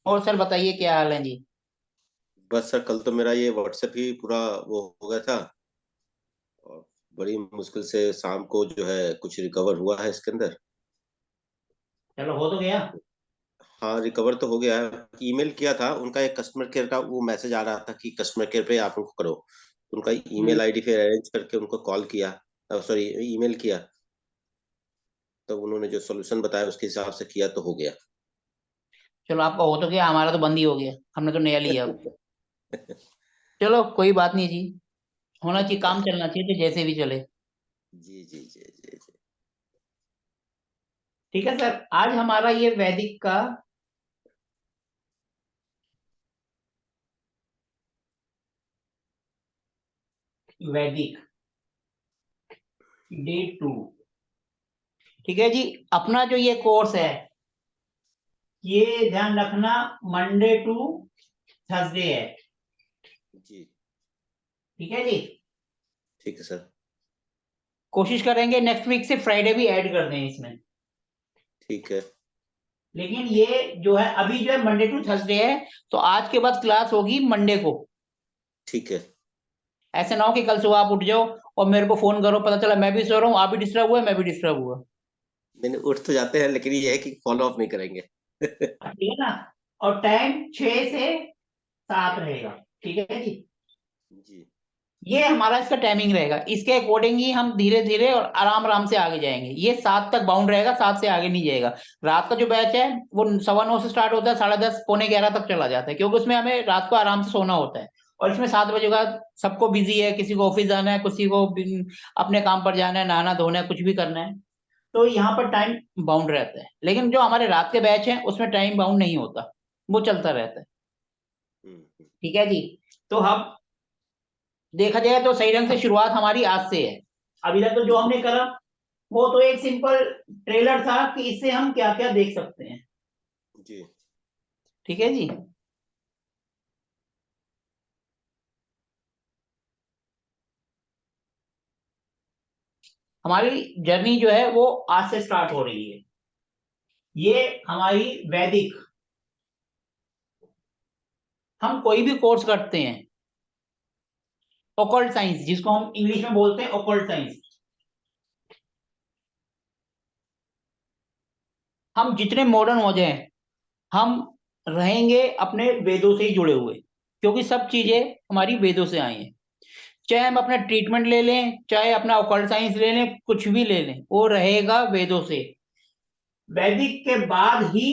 और सर बताइए क्या हाल है जी। बस सर, कल तो मेरा ये व्हाट्सएप ही पूरा वो हो गया था। और बड़ी मुश्किल से शाम को जो है कुछ रिकवर हुआ है इसके अंदर। चलो हो तो गया। हाँ, रिकवर तो हो गया है। ईमेल किया था, उनका एक कस्टमर केयर का वो मैसेज आ रहा था कि कस्टमर केयर पे आप उनको करो। उनका हम्म। ईमेल आईडी फिर अरेंज करके उनको कॉल किया, सॉरी ईमेल किया। तो उन्होंने जो सोल्यूशन बताया उसके हिसाब से किया तो हो गया। चलो आपका हो तो गया, हमारा तो बंद ही हो गया, हमने तो नया लिया अब। चलो कोई बात नहीं जी। होना चाहिए, काम चलना चाहिए तो जैसे भी चले। जी जी जी जी जी। ठीक है सर, आज हमारा ये वैदिक का वैदिक डे 2। ठीक है जी। अपना जो ये कोर्स है, ये ध्यान रखना, मंडे टू थर्सडे है। जी ठीक है जी। ठीक है सर। कोशिश करेंगे नेक्स्ट वीक से फ्राइडे भी ऐड कर दें इसमें। ठीक है। लेकिन ये जो है अभी जो है मंडे टू थर्सडे है, तो आज के बाद क्लास होगी मंडे को। ठीक है। ऐसे ना हो कि कल सुबह आप उठ जाओ और मेरे को फोन करो, पता चला मैं भी सो रहा हूँ, आप भी डिस्टर्ब हुए, मैं भी डिस्टर्ब हुआ। मैंने उठ तो जाते हैं, लेकिन ये है कि फॉलो अप नहीं करेंगे। ठीक है ना। और टाइम 6 से 7 रहेगा। ठीक है जी। जी ये हमारा इसका टाइमिंग रहेगा, इसके अकॉर्डिंग ही हम धीरे धीरे और आराम आराम से आगे जाएंगे। ये 7 तक बाउंड रहेगा, 7 से आगे नहीं जाएगा। रात का जो बैच है वो 9:15 से स्टार्ट होता है, 10:30 11 तक चला जाता है, क्योंकि उसमें हमें रात को आराम से सोना होता है। और इसमें 7 बजे का सबको बिजी है, किसी को ऑफिस जाना है, किसी को अपने काम पर जाना है, नहाना धोना है, कुछ भी करना है। तो यहाँ पर टाइम बाउंड रहता है, लेकिन जो हमारे रात के बैच हैं उसमें टाइम बाउंड नहीं होता, वो चलता रहता है। हम्म। ठीक है जी। तो हम देखा जाए तो सही ढंग से शुरुआत हमारी आज से है। अभी तक तो जो जी हमने करा वो तो एक सिंपल ट्रेलर था कि इससे हम क्या क्या देख सकते हैं। जी। ठीक है जी। हमारी जर्नी जो है वो आज से स्टार्ट हो रही है। ये हमारी वैदिक, हम कोई भी कोर्स करते हैं, ओकल्ट साइंस जिसको हम इंग्लिश में बोलते हैं ओकल्ट साइंस, हम जितने मॉडर्न हो जाएं, हम रहेंगे अपने वेदों से ही जुड़े हुए, क्योंकि सब चीजें हमारी वेदों से आई हैं। चाहे हम अपना ट्रीटमेंट ले लें, चाहे अपना ऑकल्ट साइंस ले लें, कुछ भी ले लें, वो रहेगा वेदों से। वैदिक के बाद ही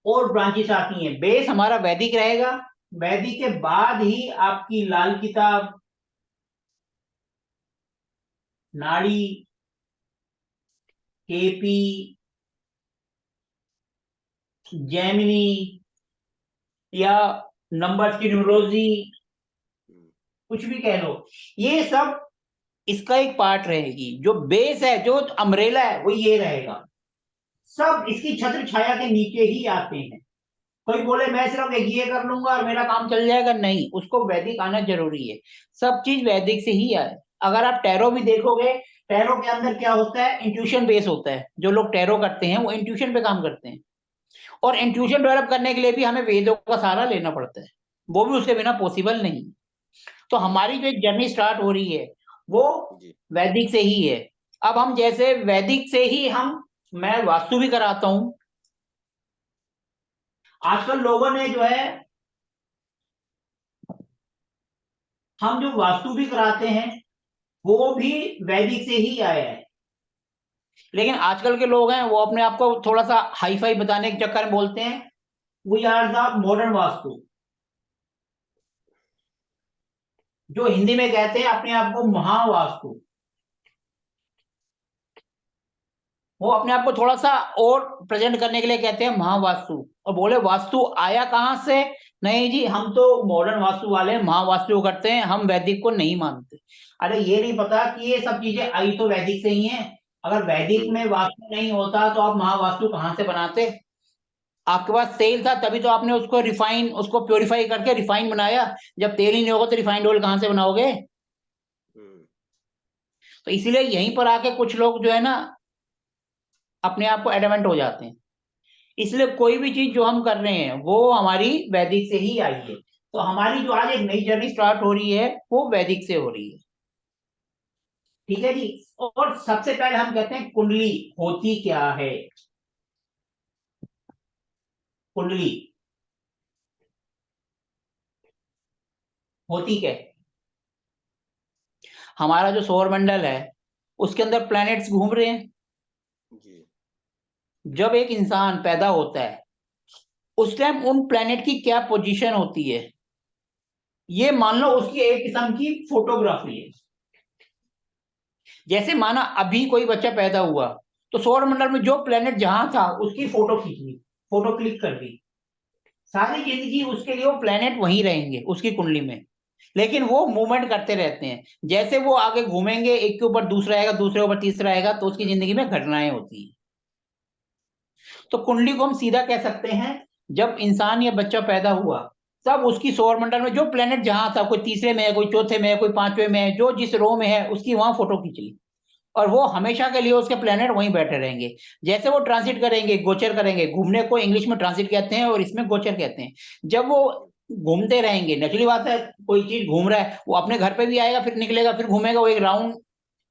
और ब्रांचेस आती हैं, बेस हमारा वैदिक रहेगा। वैदिक के बाद ही आपकी लाल किताब, नाड़ी, केपी, जैमिनी, या नंबर्स की न्यूमरोलॉजी, हम्म। कुछ भी कह लो, ये सब इसका एक पार्ट रहेगी। जो बेस है, जो अम्ब्रेला है, वो ये रहेगा। सब इसकी छत्र छाया के नीचे ही आते हैं। कोई बोले मैं सिर्फ एक ये कर लूंगा और मेरा काम चल जाएगा, नहीं, उसको वैदिक आना जरूरी है। सब चीज वैदिक से ही आए। अगर आप टैरो भी देखोगे, टैरो के अंदर क्या होता है, इंट्यूशन बेस होता है। जो लोग टैरो करते हैं वो इंट्यूशन पे काम करते हैं। और इंट्यूशन डेवलप करने के लिए भी हमें वेदों का सहारा लेना पड़ता है, वो भी उसके बिना पॉसिबल नहीं। तो हम्म। हमारी जो जर्नी स्टार्ट हो रही है वो जी वैदिक से ही है। अब हम जैसे वैदिक से ही हम, मैं वास्तु भी कराता हूं। आजकल लोगों ने जो है, हम जो वास्तु भी कराते हैं वो भी वैदिक से ही आया है। लेकिन आजकल के लोग हैं वो अपने आप को थोड़ा सा हाई फाई बताने के चक्कर में बोलते हैं we are the modern vastu, जो हिंदी में कहते हैं अपने आप को महावास्तु। वो अपने आप को थोड़ा सा और प्रेजेंट करने के लिए कहते हैं महावास्तु, और बोले वास्तु आया कहां से। नहीं जी, हम तो मॉडर्न वास्तु वाले महावास्तु करते हैं, हम वैदिक को नहीं मानते। अरे ये नहीं पता कि ये सब चीजें आई तो वैदिक से ही हैं। अगर वैदिक हम्म। में वास्तु नहीं होता तो आप महावास्तु कहां से बनाते। आपके पास तेल था तभी तो आपने उसको रिफाइन, उसको प्योरीफाई करके रिफाइन बनाया। जब तेल ही नहीं होगा तो रिफाइंड ऑयल कहां से बनाओगे। हम्म। तो इसीलिए यहीं पर आके कुछ लोग जो है ना अपने आप को एडमेंट हो जाते हैं। इसलिए कोई भी चीज जो हम कर रहे हैं वो हमारी वैदिक से ही आई है। तो हमारी जो आज एक नई जर्नी स्टार्ट हो रही है वो वैदिक से हो रही है। ठीक है जी। और सबसे पहले हम कहते हैं कुंडली होती क्या है। कुंडली होती क्या है? हमारा जो सौर मंडल है उसके अंदर प्लैनेट्स घूम रहे हैं। जी। जब एक इंसान पैदा होता है उस टाइम उन प्लैनेट की क्या पोजीशन होती है, ये मान लो उसकी एक किस्म की फोटोग्राफी है। जैसे माना अभी कोई बच्चा पैदा हुआ तो सौर मंडल में जो प्लेनेट जहां था उसकी फोटो खींच ली, फोटो क्लिक कर दी, सारी जिंदगी उसके लिए वो प्लेनेट वहीं रहेंगे उसकी कुंडली में। लेकिन वो मूवमेंट करते रहते हैं, जैसे वो आगे घूमेंगे एक के ऊपर दूसरा आएगा, दूसरे ऊपर तीसरा आएगा, तो उसकी जिंदगी में घटनाएं होती हैं। तो कुंडली को हम सीधा कह सकते हैं, जब इंसान या बच्चा पैदा हुआ तब उसकी सौर मंडल में जो प्लेनेट जहां था, कोई तीसरे में है, कोई चौथे में है, कोई पांचवें में है, जो जिस रो में है उसकी वहां फोटो खींच ली, और वो हमेशा के लिए उसके प्लेनेट वहीं बैठे रहेंगे। जैसे वो ट्रांसिट करेंगे, गोचर करेंगे, घूमने को इंग्लिश में ट्रांसिट कहते हैं और इसमें गोचर कहते हैं। जब वो घूमते रहेंगे, नेचुरली बात है, कोई चीज घूम रहा है वो अपने घर पे भी आएगा, फिर निकलेगा, फिर घूमेगा, वो एक राउंड,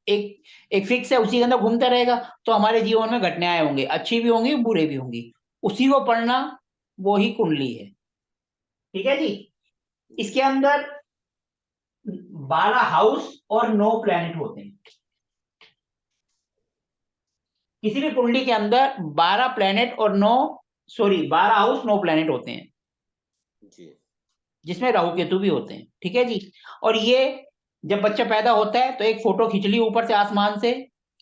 एक एक फिक्स है, उसी के अंदर घूमता रहेगा। तो हमारे जीवन में घटनाएं होंगी, अच्छी भी होंगी बुरे भी होंगी, उसी को पढ़ना वो ही कुंडली है। ठीक है जी। इसके अंदर 12 हाउस और 9 प्लैनेट होते हैं। किसी भी कुंडली के अंदर 12 प्लैनेट और 9, सॉरी 12 हाउस 9 प्लैनेट होते हैं, जी। जिसमें राहु केतु भी होते हैं। ठीक है जी। और ये जब बच्चा पैदा होता है तो एक फोटो खींच ली ऊपर से आसमान से,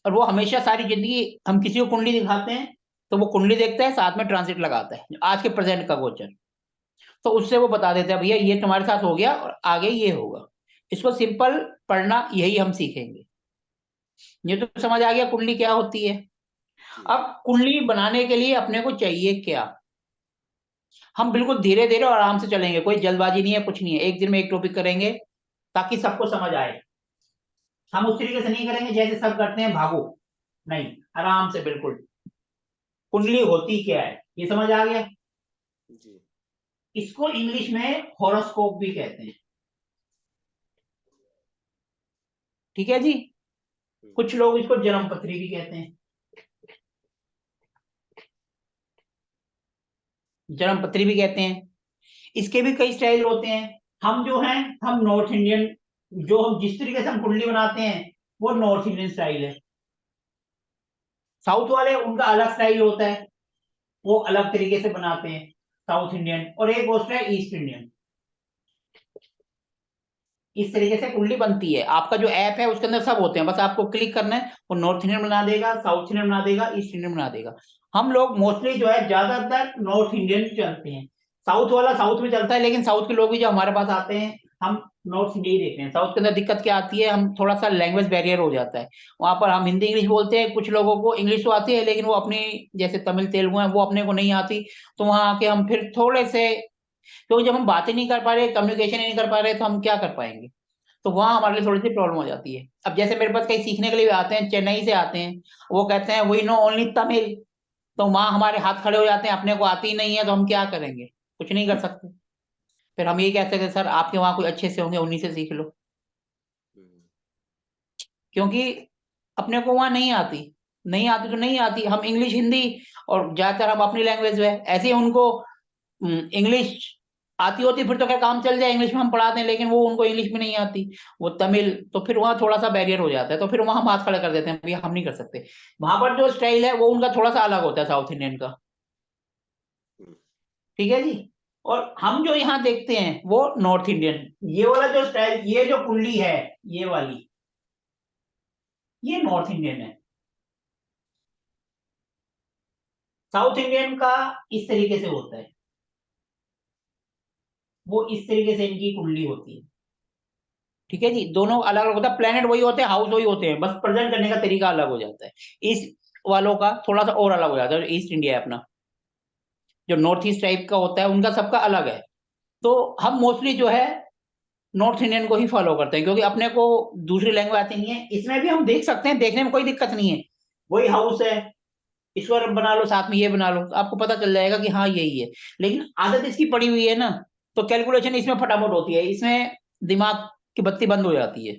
और वो हमेशा सारी जिंदगी, हम किसी को कुंडली दिखाते हैं तो वो कुंडली देखता है, साथ में ट्रांसिट लगाता है आज के प्रेजेंट का गोचर, तो उससे वो बता देता है भैया ये तुम्हारे साथ हो गया और आगे ये होगा। इसको सिंपल पढ़ना यही हम सीखेंगे। ये तो समझ आ गया कुंडली क्या होती है। जी। अब कुंडली बनाने के लिए अपने को चाहिए क्या? हम बिल्कुल धीरे धीरे और आराम से चलेंगे, कोई जल्दबाजी नहीं है, कुछ नहीं है, एक दिन में एक टॉपिक करेंगे ताकि सबको समझ आए। हम उस तरीके से नहीं करेंगे जैसे सब करते हैं, भागो, नहीं, आराम से बिल्कुल। कुंडली होती क्या है ये समझ आ गया। जी। इसको इंग्लिश में हॉरोस्कोप भी कहते हैं। ठीक है जी। हम्म। कुछ लोग इसको जन्म पत्री भी कहते हैं। जन्म पत्री भी कहते हैं। इसके भी कई स्टाइल होते हैं। हम जो हैं, हम नॉर्थ इंडियन, जो हम जिस तरीके से हम कुंडली बनाते हैं वो नॉर्थ इंडियन स्टाइल है। साउथ वाले उनका अलग स्टाइल होता है, वो अलग तरीके से बनाते हैं, साउथ इंडियन, और एक होता है ईस्ट इंडियन। इस तरीके से कुंडली बनती है। आपका जो ऐप है उसके अंदर सब होते हैं, बस आपको क्लिक करना है, वो नॉर्थ इंडियन बना देगा, साउथ इंडियन बना देगा, ईस्ट इंडियन बना देगा। हम लोग मोस्टली जो है ज्यादातर नॉर्थ इंडियन चलते हैं। साउथ वाला साउथ में चलता है, लेकिन साउथ के लोग भी जो हमारे पास आते हैं हम नॉर्थ इंडिया ही देखते हैं। साउथ के अंदर दिक्कत क्या आती है, हम थोड़ा सा लैंग्वेज बैरियर हो जाता है। वहां पर हम हिंदी इंग्लिश बोलते हैं, कुछ लोगों को इंग्लिश तो आती है लेकिन वो अपनी, जैसे तमिल तेलुगु है, वो अपने को नहीं आती। तो वहां आके हम फिर थोड़े से, क्योंकि जब हम बातें नहीं कर पा रहे, कम्युनिकेशन नहीं कर पा रहे, तो हम क्या कर पाएंगे। तो वहां हमारे लिए थोड़ी सी प्रॉब्लम हो जाती है। अब जैसे मेरे पास कहीं सीखने के लिए भी आते हैं, चेन्नई से आते हैं, वो कहते हैं वी नो ओनली तमिल, तो वहां हमारे हाथ खड़े हो जाते हैं, अपने को आती ही नहीं है तो हम क्या करेंगे, कुछ नहीं कर सकते। फिर हम यही कहते हैं कि सर आपके वहां कोई अच्छे से होंगे, उन्हीं से सीख लो, हम्म। क्योंकि अपने को वहां नहीं आती। नहीं आती तो नहीं आती, हम इंग्लिश हिंदी और ज्यादातर हम अपनी लैंग्वेज में, ऐसे ही उनको इंग्लिश आती होती फिर तो क्या काम चल जाए, इंग्लिश में हम पढ़ाते हैं, लेकिन वो उनको इंग्लिश में नहीं आती, वो तमिल, तो फिर वहाँ थोड़ा सा बैरियर हो जाता है, तो फिर वहां हम हाथ खड़ा कर देते हैं, भैया हम नहीं कर सकते। वहां पर जो स्टाइल है वो उनका थोड़ा सा अलग होता है, साउथ इंडियन का। हम्म। ठीक है जी। और हम जो यहाँ देखते हैं वो नॉर्थ इंडियन, ये वाला जो स्टाइल, ये जो कुंडली है, ये वाली, ये नॉर्थ इंडियन है। साउथ इंडियन का इस तरीके से होता है, वो इस तरीके से इनकी कुंडली होती है। ठीक है जी। दोनों अलग अलग होता है, प्लेनेट वही होते हैं, हाउस वही होते हैं, बस प्रेजेंट करने का तरीका अलग हो जाता है। ईस्ट वालों का थोड़ा सा और अलग हो जाता है, ईस्ट इंडिया है अपना, जो नॉर्थ ईस्ट टाइप का होता है उनका सबका अलग है। तो हम मोस्टली जो है नॉर्थ इंडियन को ही फॉलो करते हैं, क्योंकि अपने को दूसरी लैंग्वेज आती नहीं है। इसमें भी हम देख सकते हैं, देखने में कोई दिक्कत नहीं है, वही हाउस है, ईश्वर बना लो, साथ में ये बना लो, तो आपको पता चल जाएगा कि हाँ यही है। लेकिन आदत इसकी पड़ी हुई है ना, तो कैलकुलेशन इसमें फटाफट होती है, इसमें दिमाग की बत्ती बंद हो जाती है।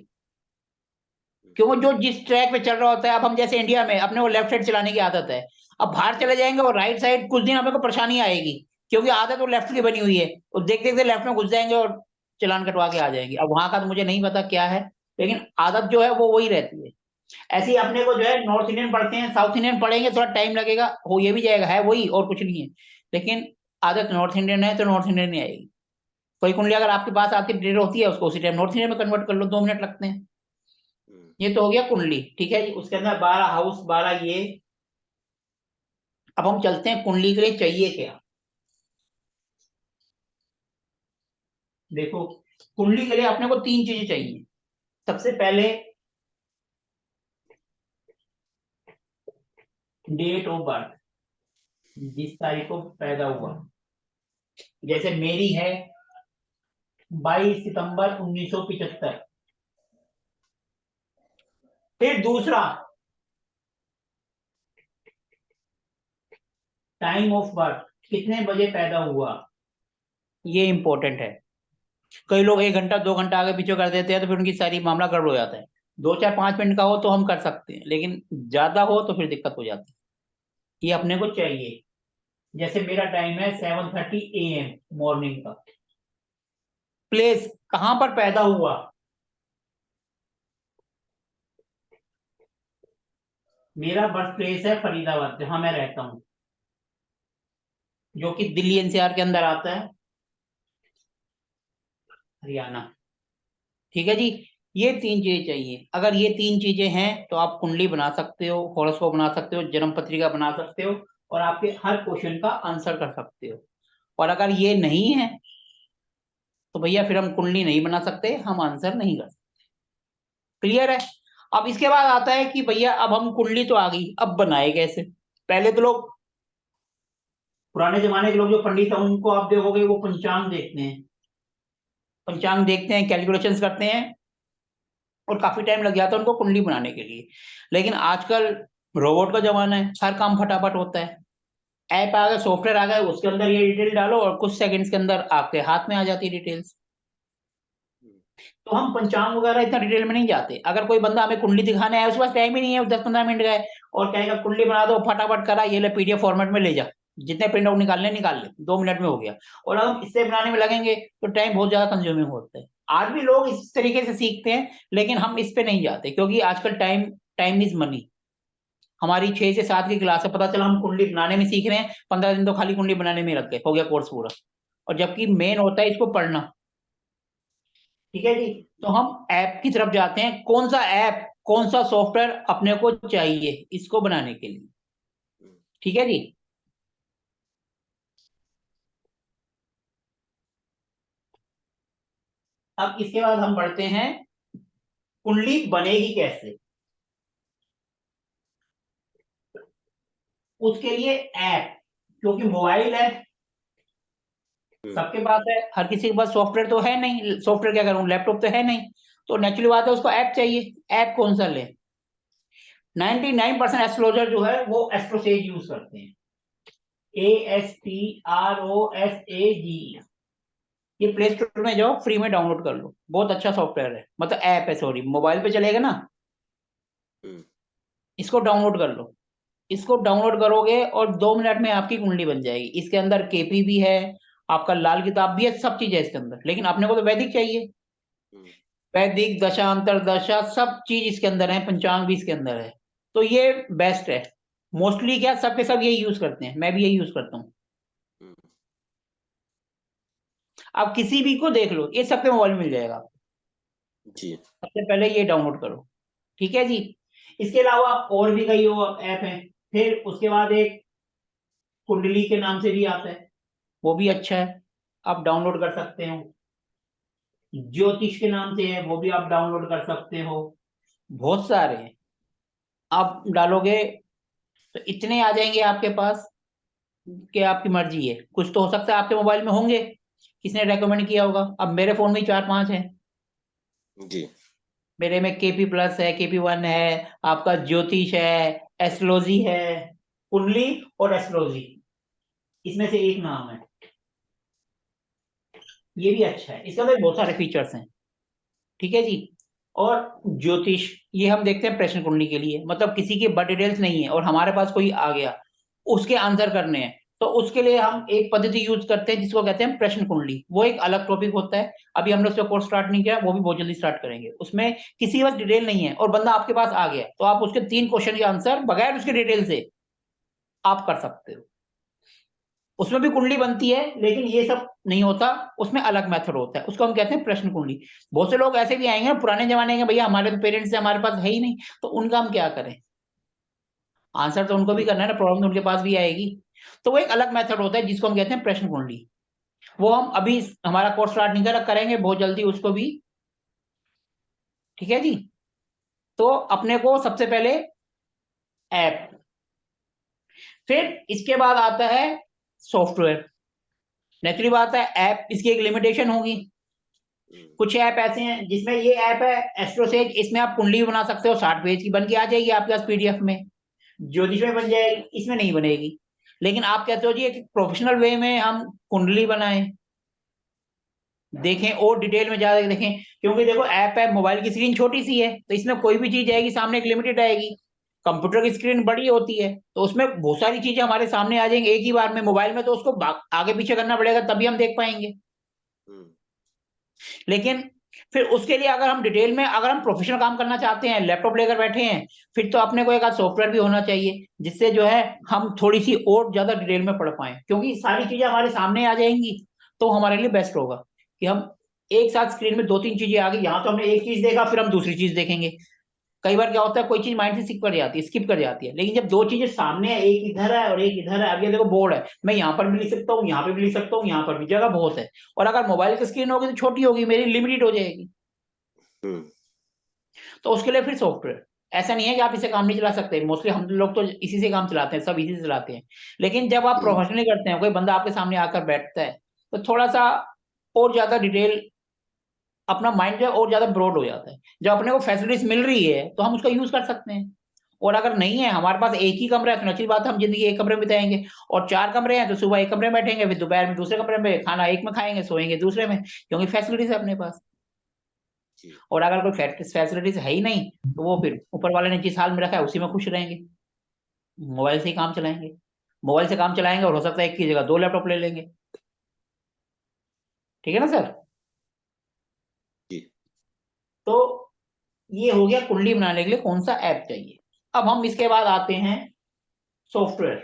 क्योंकि जो जिस ट्रैक पे चल रहा होता है, अब हम जैसे इंडिया में अपने को लेफ्ट साइड चलाने की आदत है, अब बाहर चले जाएंगे और राइट साइड, कुछ दिन हमें को परेशानी आएगी, क्योंकि आदत वो लेफ्ट की बनी हुई है, और देखते देखते लेफ्ट में घुस जाएंगे और चलान कटवा के आ जाएंगे। अब वहां का तो मुझे नहीं पता क्या है, लेकिन आदत जो है वो वही रहती है। ऐसे ही अपने को जो है नॉर्थ इंडियन पढ़ते हैं, साउथ इंडियन पढ़ेंगे, थोड़ा टाइम लगेगा, हो ये भी जाएगा, है वही और कुछ नहीं है, लेकिन आदत नॉर्थ इंडियन है तो नॉर्थ इंडियन नहीं आएगी। कोई कुंडली अगर आपके पास आती डेट होती है, उसको उसी टाइम नॉर्थ इंडियन में कन्वर्ट कर लो, 2 मिनट लगते हैं। ये तो हो गया कुंडली, ठीक है जी। उसके अंदर 12 हाउस, 12 ये। अब हम चलते हैं कुंडली के लिए चाहिए क्या। देखो, कुंडली के लिए अपने को 3 चीजें चाहिए। सबसे पहले डेट ऑफ बर्थ, जिस तारीख को पैदा हुआ। जैसे मेरी है 22 सितंबर 1975। फिर दूसरा, टाइम ऑफ बर्थ, कितने बजे पैदा हुआ, ये इंपॉर्टेंट है। कई लोग 1 घंटा 2 घंटा आगे पीछे कर देते हैं, तो फिर उनकी सारी मामला गड़बड़ हो जाता है। 2 4 5 मिनट का हो तो हम कर सकते हैं, लेकिन ज्यादा हो तो फिर दिक्कत हो जाती है। ये अपने को चाहिए। जैसे मेरा टाइम है 7:30 AM मॉर्निंग का। प्लेस, कहां पर पैदा हुआ। मेरा बर्थ प्लेस है फरीदाबाद, जहां मैं रहता हूँ, जो कि दिल्ली एनसीआर के अंदर आता है, हरियाणा। ठीक है जी। ये 3 चीजें चाहिए। अगर ये 3 चीजें हैं तो आप कुंडली बना सकते हो, हॉरोस्कोप बना सकते हो, जन्म पत्रिका बना सकते हो, और आपके हर क्वेश्चन का आंसर कर सकते हो। और अगर ये नहीं है तो भैया फिर हम कुंडली नहीं बना सकते, हम आंसर नहीं कर सकते। क्लियर है। अब इसके बाद आता है कि भैया अब हम कुंडली तो आ गई, अब बनाए कैसे। पहले तो लोग, पुराने जमाने के लोग जो पंडित हैं, उनको आप देखोगे वो पंचांग देखते हैं, पंचांग देखते हैं, कैलकुलेशंस करते हैं, और काफी टाइम लग जाता है उनको कुंडली बनाने के लिए। लेकिन आजकल रोबोट का जमाना है, हर काम फटाफट होता है। ऐप आ गया, सॉफ्टवेयर आ गया, उसके अंदर ये डिटेल डालो और कुछ सेकंड्स के अंदर आपके हाथ में आ जाती है डिटेल्स। तो हम पंचांग वगैरह इतना डिटेल में नहीं जाते। अगर कोई बंदा हमें कुंडली दिखाने आया, उसके पास टाइम ही नहीं है, 10 15 मिनट का है, और कहेगा कुंडली बना दो, फटाफट करा, ये ले पीडीएफ फॉर्मेट में ले जा, जितने प्रिंट आउट निकालने निकाल ले, 2 मिनट में हो गया। और अगर हम इससे बनाने में लगेंगे तो टाइम बहुत ज्यादा कंज्यूमिंग होता है। आज भी लोग इस तरीके से सीखते हैं, लेकिन हम इस पे नहीं जाते, क्योंकि आजकल टाइम, टाइम इज मनी। हमारी 6 से 7 की क्लास है, पता चला हम कुंडली बनाने में सीख रहे हैं, 15 दिन तो खाली कुंडली बनाने में लग गए, हो गया कोर्स पूरा। और जबकि मेन होता है इसको पढ़ना। ठीक है जी। तो हम ऐप की तरफ जाते हैं, कौन सा ऐप, कौन सा सॉफ्टवेयर अपने को चाहिए इसको बनाने के लिए। ठीक है जी। अब इसके बाद हम बढ़ते हैं, कुंडली बनेगी कैसे। उसके लिए ऐप, क्योंकि मोबाइल है, सबके पास है, हर किसी के पास सॉफ्टवेयर तो है नहीं, सॉफ्टवेयर क्या करूं, लैपटॉप तो है नहीं, तो नेचुरली बात है उसको ऐप चाहिए। ऐप कौन सा ले। 99% एस्ट्रोलॉजर जो है वो एस्ट्रोसेज यूज करते हैं, ASTROSAG। ये प्ले स्टोर में जाओ, फ्री में डाउनलोड कर लो, बहुत अच्छा सॉफ्टवेयर है, मतलब ऐप है, सॉरी, मोबाइल पे चलेगा ना। इसको डाउनलोड कर लो। इसको डाउनलोड करोगे और 2 मिनट में आपकी कुंडली बन जाएगी। इसके अंदर केपी भी है, आपका लाल किताब भी है, सब चीज है इसके अंदर, लेकिन अपने को तो वैदिक चाहिए। वैदिक दशा अंतरदशा सब चीज इसके अंदर है, पंचांग भी इसके अंदर है, तो ये बेस्ट है। मोस्टली क्या सबके सब यही यूज करते हैं, मैं भी यही यूज करता हूँ। आप किसी भी को देख लो, ये सबके मोबाइल में मिल जाएगा। जी। सबसे पहले ये डाउनलोड करो। ठीक है जी। इसके अलावा और भी कई ऐप हैं। फिर उसके बाद एक कुंडली के नाम से भी आता है, वो भी अच्छा है, आप डाउनलोड कर सकते हो। ज्योतिष के नाम से है, वो भी आप डाउनलोड कर सकते हो। बहुत सारे हैं, आप डालोगे तो इतने आ जाएंगे आपके पास कि आपकी मर्जी है। कुछ तो हो सकता है आपके मोबाइल में होंगे, किसने रेकमेंड किया होगा। अब मेरे फोन में ही 4 5 हैं। जी। मेरे में KP+ है, KP1 है, आपका ज्योतिष है, एस्ट्रोलॉजी है, कुंडली और एस्ट्रोलॉजी, इसमें से एक नाम है। ये भी अच्छा है, इसके अंदर बहुत सारे फीचर्स हैं। ठीक है जी। और ज्योतिष, ये हम देखते हैं प्रश्न कुंडली के लिए, मतलब किसी की बर्थ डिटेल्स नहीं है और हमारे पास कोई आ गया, उसके आंसर करने हैं, तो उसके लिए हम एक पद्धति यूज करते हैं जिसको कहते हैं प्रश्न कुंडली। वो एक अलग टॉपिक होता है, अभी हमने उस पर कोर्स स्टार्ट नहीं किया, वो भी बहुत जल्दी स्टार्ट करेंगे। उसमें किसी के पास डिटेल नहीं है और बंदा आपके पास आ गया, तो आप उसके 3 क्वेश्चन के आंसर बगैर उसके डिटेल से आप कर सकते हो। उसमें भी कुंडली बनती है, लेकिन ये सब नहीं होता, उसमें अलग मेथड होता है, उसको हम कहते हैं प्रश्न कुंडली। बहुत से लोग ऐसे भी आएंगे ना पुराने जमाने के, भैया हमारे तो पेरेंट्स से हमारे पास है ही नहीं, तो उनका हम क्या करें, आंसर तो उनको भी करना है ना, प्रॉब्लम तो उनके पास भी आएगी। तो वो एक अलग मेथड होता है जिसको हम कहते हैं प्रश्न कुंडली। वो हम अभी हमारा कोर्स स्टार्ट नहीं करा, करेंगे बहुत जल्दी उसको भी। ठीक है जी। तो अपने को सबसे पहले ऐप, फिर इसके बाद आता है सॉफ्टवेयर। नेचुरली बात है, ऐप इसकी एक लिमिटेशन होगी। कुछ ऐप ऐसे हैं जिसमें, ये ऐप है एस्ट्रोसेज, इसमें आप कुंडली भी बना सकते हो, 60 पेज की बन के आ जाएगी आपके पास पीडीएफ में। ज्योतिष में बन जाएगी, इसमें नहीं बनेगी। लेकिन आप कहते हो जी एक प्रोफेशनल वे में हम कुंडली बनाएं, देखें और डिटेल में ज्यादा देखें, क्योंकि देखो ऐप है, मोबाइल की स्क्रीन छोटी सी है, तो इसमें कोई भी चीज आएगी सामने एक लिमिटेड आएगी। कंप्यूटर की स्क्रीन बड़ी होती है, तो उसमें बहुत सारी चीजें हमारे सामने आ जाएंगी एक ही बार में। मोबाइल में तो उसको आगे पीछे करना पड़ेगा तभी हम देख पाएंगे। लेकिन फिर उसके लिए अगर हम डिटेल में, अगर हम प्रोफेशनल काम करना चाहते हैं, लैपटॉप लेकर बैठे हैं, फिर तो अपने को एक आध सॉफ्टवेयर भी होना चाहिए जिससे जो है हम थोड़ी सी और ज्यादा डिटेल में पढ़ पाए, क्योंकि सारी चीजें हमारे सामने आ जाएंगी। तो हमारे लिए बेस्ट होगा कि हम एक साथ स्क्रीन में 2-3 चीजें आ गई, यहाँ तो हमने एक चीज देखा फिर हम दूसरी चीज देखेंगे। कई बार क्या होता है, कोई चीज माइंड से स्किप कर जाती है, स्किप कर जाती है। लेकिन जब 2 चीजें सामने है, एक इधर है और एक इधर है, अब ये देखो बोर्ड है, मैं यहाँ पर भी लिख सकता हूँ, यहाँ पे भी लिख सकता हूँ, यहाँ पर भी जगह बहुत है। और अगर मोबाइल की स्क्रीन होगी तो छोटी होगी, मेरी लिमिटेड हो जाएगी। तो उसके लिए फिर सॉफ्टवेयर, ऐसा नहीं है कि आप इसे काम नहीं चला सकते, मोस्टली हम लोग तो इसी से काम चलाते हैं, सब इसी से चलाते हैं। लेकिन जब आप प्रोफेशनली करते हैं, कोई बंदा आपके सामने आकर बैठता है, तो थोड़ा सा और ज्यादा डिटेल, अपना माइंड जो है और ज्यादा ब्रॉड हो जाता है। जब अपने को फैसिलिटीज मिल रही है तो हम उसका यूज कर सकते हैं। और अगर नहीं है, हमारे पास एक ही कमरा है, तो अच्छी बात है, हम जिंदगी एक कमरे में बिताएंगे। और 4 कमरे हैं तो सुबह एक कमरे में बैठेंगे, फिर दोपहर में दूसरे कमरे में, खाना एक में खाएंगे, सोएंगे दूसरे में, क्योंकि फैसिलिटीज है अपने पास। और अगर कोई फैसिलिटीज है ही नहीं, तो वो फिर ऊपर वाले ने जिस हाल में रखा है उसी में खुश रहेंगे, मोबाइल से ही काम चलाएंगे। मोबाइल से काम चलाएंगे और हो सकता है एक की जगह 2 लैपटॉप ले लेंगे। ठीक है ना सर। तो ये हो गया कुंडली बनाने के लिए कौन सा ऐप चाहिए। अब हम इसके बाद आते हैं सॉफ्टवेयर।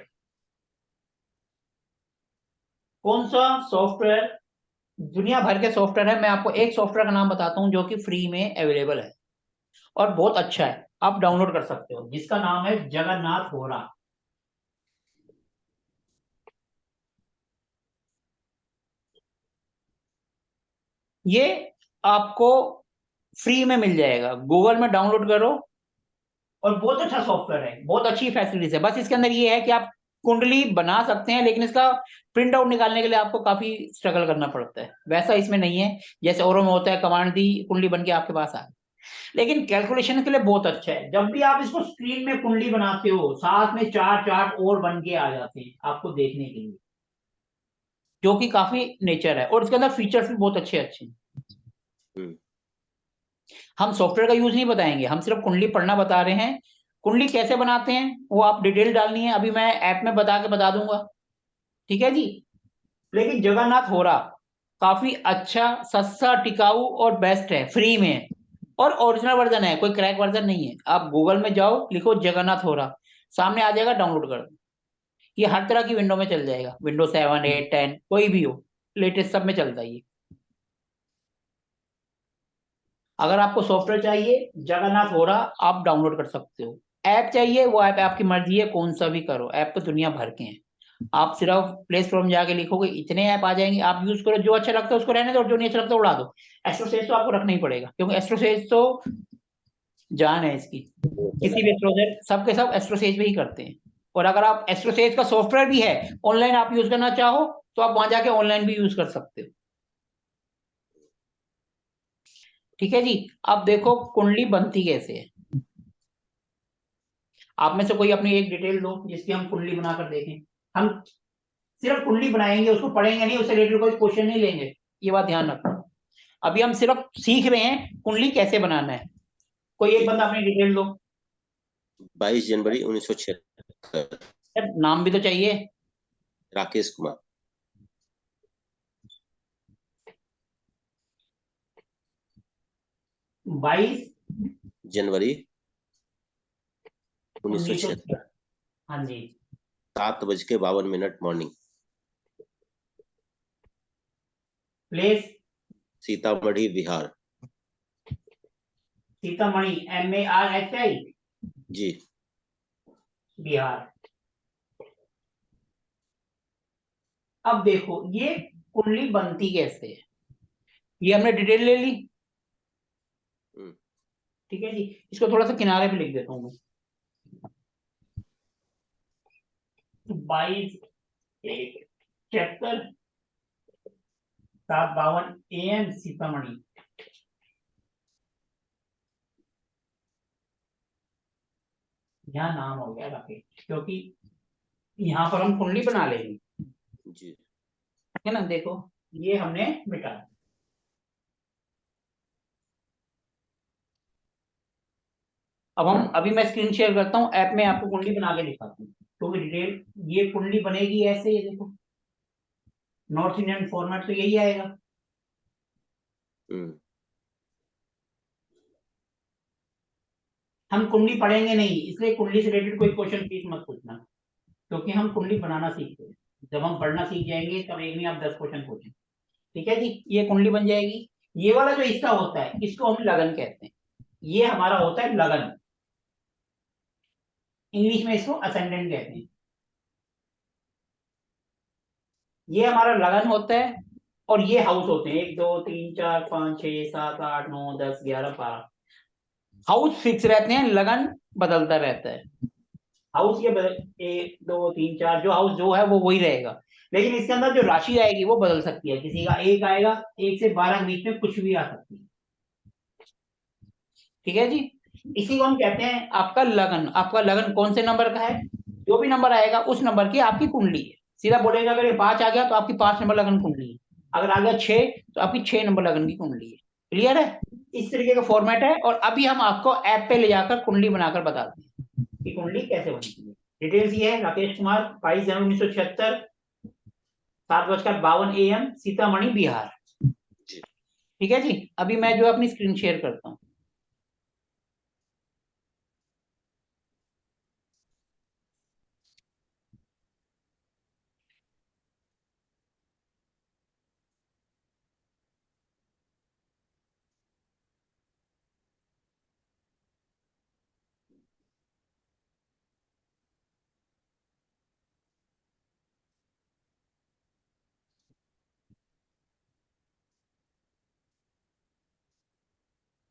कौन सा सॉफ्टवेयर, दुनिया भर के सॉफ्टवेयर है, मैं आपको एक सॉफ्टवेयर का नाम बताता हूं जो कि फ्री में अवेलेबल है और बहुत अच्छा है, आप डाउनलोड कर सकते हो, जिसका नाम है जगन्नाथ होरा। ये आपको फ्री में मिल जाएगा, गूगल में डाउनलोड करो। और बहुत अच्छा सॉफ्टवेयर है, बहुत अच्छी फैसिलिटीज है। बस इसके अंदर ये है कि आप कुंडली बना सकते हैं, लेकिन इसका प्रिंट आउट निकालने के लिए आपको काफी स्ट्रगल करना पड़ता है, वैसा इसमें नहीं है। जैसे औरों में होता है, कमांड दी कुंडली बन के आपके पास आ गई। लेकिन कैलकुलेशन के लिए बहुत अच्छा है। जब भी आप इसको स्क्रीन में कुंडली बनाते हो, साथ में 4 चार्ट और बन के आ जाते हैं आपको देखने के लिए, जो कि काफी नेचर है। और इसके अंदर फीचर्स भी बहुत अच्छे अच्छे हैं। हम सॉफ्टवेयर का यूज नहीं बताएंगे, हम सिर्फ कुंडली पढ़ना बता रहे हैं। कुंडली कैसे बनाते हैं वो आप डिटेल डालनी है, अभी मैं ऐप में बता के बता दूंगा। ठीक है जी। लेकिन जगन्नाथ हो रहा काफी अच्छा, सस्ता, टिकाऊ और बेस्ट है, फ्री में है। और ओरिजिनल वर्जन है, कोई क्रैक वर्जन नहीं है। आप गूगल में जाओ, लिखो जगन्नाथ हो रहा, सामने आ जाएगा, डाउनलोड कर दो। ये हर तरह की विंडो में चल जाएगा, विंडो 7, 8, 10 कोई भी हो, लेटेस्ट सब में चलता है ये। अगर आपको सॉफ्टवेयर चाहिए जगन्नाथ हो रहा, आप डाउनलोड कर सकते हो। ऐप चाहिए, वो ऐप आपकी मर्जी है, कौन सा भी करो, ऐप तो दुनिया भर के हैं। आप सिर्फ प्ले स्टोर में जाके लिखोगे, इतने ऐप आ जाएंगे, आप यूज करो, जो अच्छा लगता है उसको रहने दो, और जो नहीं अच्छा लगता उड़ा दो। एस्ट्रोसेज तो आपको रखना ही पड़ेगा, क्योंकि एस्ट्रोसेज तो जान है इसकी। किसी भी एस्ट्रोसेज, सबके सब एस्ट्रोसेज में ही करते हैं। और अगर आप एस्ट्रोसेज का सॉफ्टवेयर भी है, ऑनलाइन आप यूज करना चाहो, तो आप वहां जाके ऑनलाइन भी यूज कर सकते हो। ठीक है जी। अब देखो कुंडली बनती कैसे है। आप में से कोई अपनी एक डिटेल दो जिसकी हम कुंडली बनाकर देखें। हम सिर्फ कुंडली बनाएंगे, उसको पढ़ेंगे नहीं, उससे रिलेटेड कोई क्वेश्चन नहीं लेंगे, ये बात ध्यान रखना। अभी हम सिर्फ सीख रहे हैं कुंडली कैसे बनाना है। कोई एक बंदा अपनी डिटेल दो। 22 जनवरी 1976। यार नाम भी तो चाहिए। राकेश कुमार। 22 जनवरी उन्नीस सौ 1976। हाँ जी। 7:52 morning. Place Sitamarhi Bihar. Sitamarhi, MARHI, जी। बिहार। अब देखो ये कुंडली बनती कैसे है, ये हमने डिटेल ले ली। हम्म, ठीक है जी, इसको थोड़ा सा किनारे पे लिख देता हूँ मैं। 22/1/76, 7:52 AM, सीतामढ़ी। यहाँ नाम हो गया राकेश, क्योंकि यहाँ पर हम कुंडली बना लेंगे, जी। है ना। देखो ये हमने मिटा दिया। अब हम अभी मैं स्क्रीन शेयर करता हूँ, ऐप में आपको कुंडली बना के दिखाता हूँ। तो डिटेल ये कुंडली बनेगी ऐसे, ये देखो नॉर्थ इंडियन फॉर्मेट तो यही आएगा। हम्म, हम कुंडली पढ़ेंगे नहीं, इसलिए कुंडली से रिलेटेड कोई क्वेश्चन प्लीज मत पूछना, क्योंकि हम कुंडली बनाना सीखते हैं। जब हम पढ़ना सीख जाएंगे तब एक नहीं आप 10 क्वेश्चन पूछें। ठीक है जी, ये कुंडली बन जाएगी। ये वाला जो हिस्सा होता है इसको हम लगन कहते हैं। ये हमारा होता है लगन, इंग्लिश में इसको असेंडेंट कहते हैं। ये हमारा लगन होता है। और ये हाउस होते हैं 1 2 3 4 5 6 7 8 9 10 11 12। हाउस फिक्स रहते हैं, लगन बदलता रहता है। हाउस ये बदल 1 2 3 4, जो हाउस जो है वो वही रहेगा। लेकिन इसके अंदर जो राशि आएगी वो बदल सकती है, किसी का 1 आएगा, 1 से 12 के बीच में कुछ भी आ सकती है। ठीक है जी, इसी को हम कहते हैं आपका लगन। आपका लगन कौन से नंबर का है, जो भी नंबर आएगा उस नंबर की आपकी कुंडली है। सीधा बोलेगा अगर ये 5 आ गया तो आपकी 5 नंबर लगन कुंडली है, अगर आ गया 6 तो आपकी 6 नंबर लगन की कुंडली है। क्लियर है, इस तरीके का फॉर्मेट है। और अभी हम आपको ऐप पे ले जाकर कुंडली बनाकर बताते हैं कि कुंडली कैसे बनती है। डिटेल्स ये है, राकेश कुमार, 22 जनवरी 1976, 7:52 AM, सीतामढ़ी बिहार। जी। ठीक है जी, अभी मैं जो अपनी स्क्रीन शेयर करता हूँ।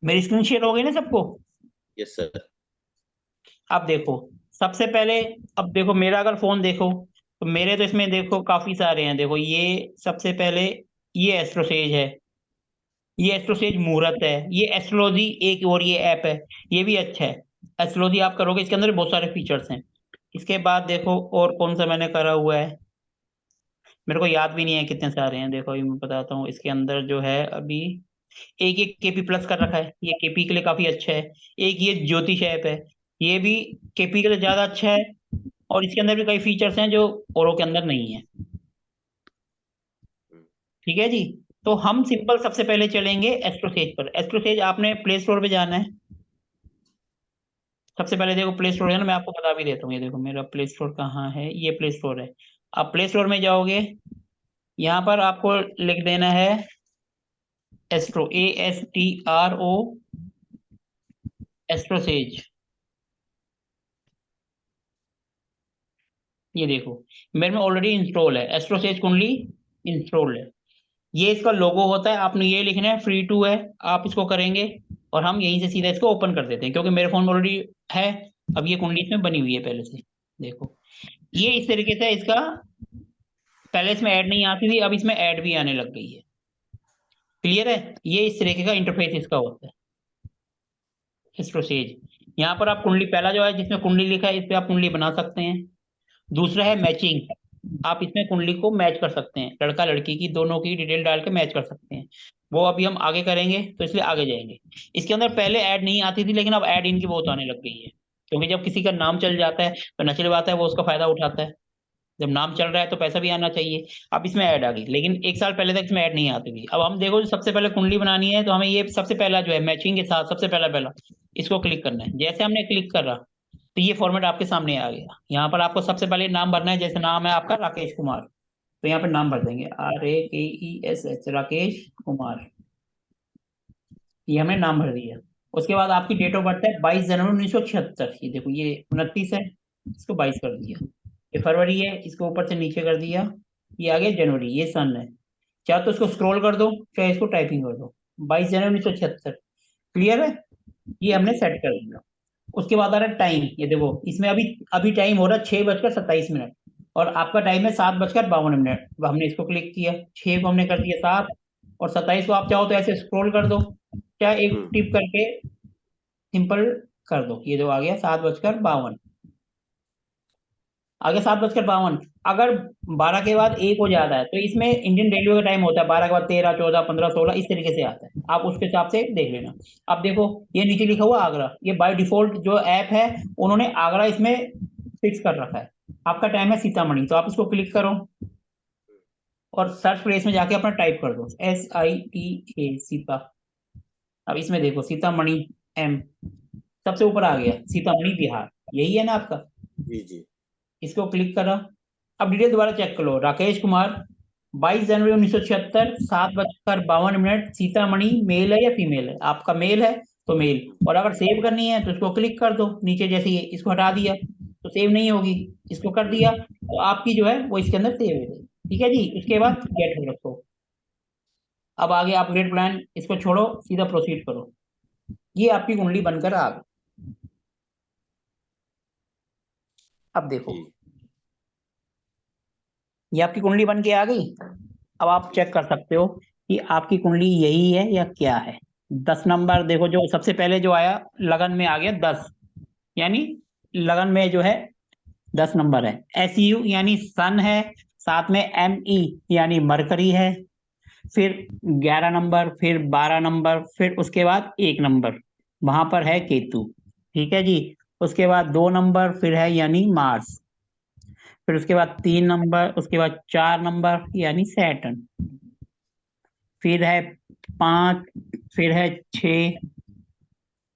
मेरी स्क्रीन शेयर हो गई ना सबको। Yes sir. अब देखो सबसे पहले, अब देखो मेरा अगर फोन देखो तो मेरे तो इसमें देखो काफी सारे हैं। देखो ये सबसे पहले ये एस्ट्रोसेज है, ये एस्ट्रोसेज मुहूर्त है, ये एस्ट्रोलॉजी एक और ये ऐप है, ये भी अच्छा है। एस्ट्रोलॉजी आप करोगे, इसके अंदर बहुत सारे फीचर्स हैं। इसके बाद देखो और कौन सा मैंने करा हुआ है, मेरे को याद भी नहीं है कितने सारे हैं। देखो ये मैं बताता हूँ, इसके अंदर जो है अभी एक एक केपी प्लस कर रखा है, ये केपी के लिए काफी अच्छा है। एक ये ज्योतिष ऐप है, ये भी केपी के लिए ज्यादा अच्छा है। और इसके अंदर भी कई फीचर्स हैं जो औरों के अंदर नहीं है। ठीक है जी, तो हम सिंपल सबसे पहले चलेंगे एस्ट्रोसेज पर। एस्ट्रोसेज आपने प्ले स्टोर पे जाना है। सबसे पहले देखो प्ले स्टोर है ना, मैं आपको बता भी देता हूँ। ये देखो मेरा प्ले स्टोर कहाँ है, ये प्ले स्टोर है। आप प्ले स्टोर में जाओगे, यहाँ पर आपको लिख देना है एस्ट्रो, ASTRO, एस्ट्रोसेज। ये देखो मेरे में ऑलरेडी इंस्टॉल है, एस्ट्रोसेज कुंडली इंस्टॉल है। ये इसका लोगो होता है, आपने ये लिखना है, फ्री टू है। आप इसको करेंगे और हम यहीं से सीधा इसको ओपन कर देते हैं, क्योंकि मेरे फोन में ऑलरेडी है। अब ये कुंडली इसमें बनी हुई है पहले से। देखो ये इस तरीके से इसका, पहले इसमें ऐड नहीं आती थी, अब इसमें ऐड भी आने लग गई है। क्लियर है, ये इस तरीके का इंटरफेस इसका होता है एस्ट्रोसेज। यहाँ पर आप कुंडली, पहला जो है जिसमें कुंडली लिखा है इस पे आप कुंडली बना सकते हैं। दूसरा है मैचिंग, आप इसमें कुंडली को मैच कर सकते हैं, लड़का लड़की की दोनों की डिटेल डाल के मैच कर सकते हैं। वो अभी हम आगे करेंगे तो इसलिए आगे जाएंगे। इसके अंदर पहले ऐड नहीं आती थी, लेकिन अब ऐड इनकी बहुत आने लग गई है, क्योंकि जब किसी का नाम चल जाता है तो नचले बात है वो उसका फायदा उठाता है। जब नाम चल रहा है तो पैसा भी आना चाहिए। अब इसमें ऐड आ गई, लेकिन एक साल पहले तक इसमें ऐड नहीं आती थी। अब हम देखो, सबसे पहले कुंडली बनानी है तो हमें ये सबसे पहला जो है मैचिंग के साथ सबसे पहला पहला इसको क्लिक करना है। जैसे हमने क्लिक करा तो ये फॉर्मेट आपके सामने आ गया। यहाँ पर आपको सबसे पहले नाम भरना है, जैसे नाम है आपका राकेश कुमार, तो यहाँ पे नाम भर देंगे RAKESH, राकेश कुमार। ये हमने नाम भर दिया। उसके बाद आपकी डेट ऑफ बर्थ है 22 जनवरी 1976। ये देखो, ये 29 है, इसको 22 कर दिया। ये फरवरी है, इसको ऊपर से नीचे कर दिया। ये आ गया जनवरी, ये सन है। चाहे तो इसको स्क्रॉल कर दो, चाहे इसको टाइपिंग कर दो। 22 जनवरी 1976, क्लियर है। ये हमने जी सेट कर दिया। उसके बाद आ रहा है टाइम, ये देखो इसमें अभी अभी टाइम हो रहा है 6:27 मिनट, और आपका टाइम है 7:52 मिनट। हमने इसको क्लिक किया, 6 को हमने कर दिया 7, और 27 को आप चाहो तो ऐसे स्क्रॉल कर दो, चाहे एक हम्म टिप करके सिंपल कर दो। ये जो आ गया 7:52, आगे 7:52। अगर 12 के बाद एक हो जाता है तो इसमें इंडियन रेलवे का टाइम होता है, 12 के बाद 13, 14, 15, 16 इस तरीके से आता है। आप उसके हिसाब से देख लेना। अब देखो, ये नीचे लिखा हुआ आगरा, ये बाय डिफॉल्ट जो ऐप है उन्होंने आगरा इसमें फिक्स कर रखा है। आपका टाइम है सीतामढ़ी, तो आप इसको क्लिक करो और सर्च प्लेस में जाके अपना टाइप कर दो SITA, सीता। अब इसमें देखो सीतामढ़ी M सबसे ऊपर आ गया, सीतामढ़ी बिहार, यही है ना आपका। जी जी इसको क्लिक करा। अब डिटेल दोबारा चेक करो, राकेश कुमार 22 जनवरी 1976, 7:52, सीतामढ़ी, मेल है या फीमेल है। आपका मेल है तो मेल। और अगर सेव करनी है तो इसको क्लिक कर दो नीचे, जैसे ये इसको हटा दिया तो सेव नहीं होगी, इसको कर दिया तो आपकी जो है वो इसके अंदर सेव हो गई। ठीक है जी, उसके बाद गेट हो रखो। अब आगे अपग्रेड प्लान, इसको छोड़ो, सीधा प्रोसीड करो। ये आपकी कुंडली बनकर आ गई। अब देखो, जी ये आपकी कुंडली बन के आ गई। अब आप जी चेक कर सकते हो कि आपकी कुंडली यही है या क्या है। 10 नंबर देखो, जो सबसे पहले जो आया लगन में आ गया 10, यानी लगन में जो है 10 नंबर है। SU यानी सन है, साथ में ME यानी मरकरी है। फिर 11 नंबर, फिर 12 नंबर, फिर उसके बाद 1 नंबर, वहां पर है केतु। ठीक है जी। उसके बाद 2 नंबर फिर है यानी मार्स। फिर उसके बाद 3 नंबर, उसके बाद 4 नंबर यानी सैटर्न। फिर है 5, फिर है 6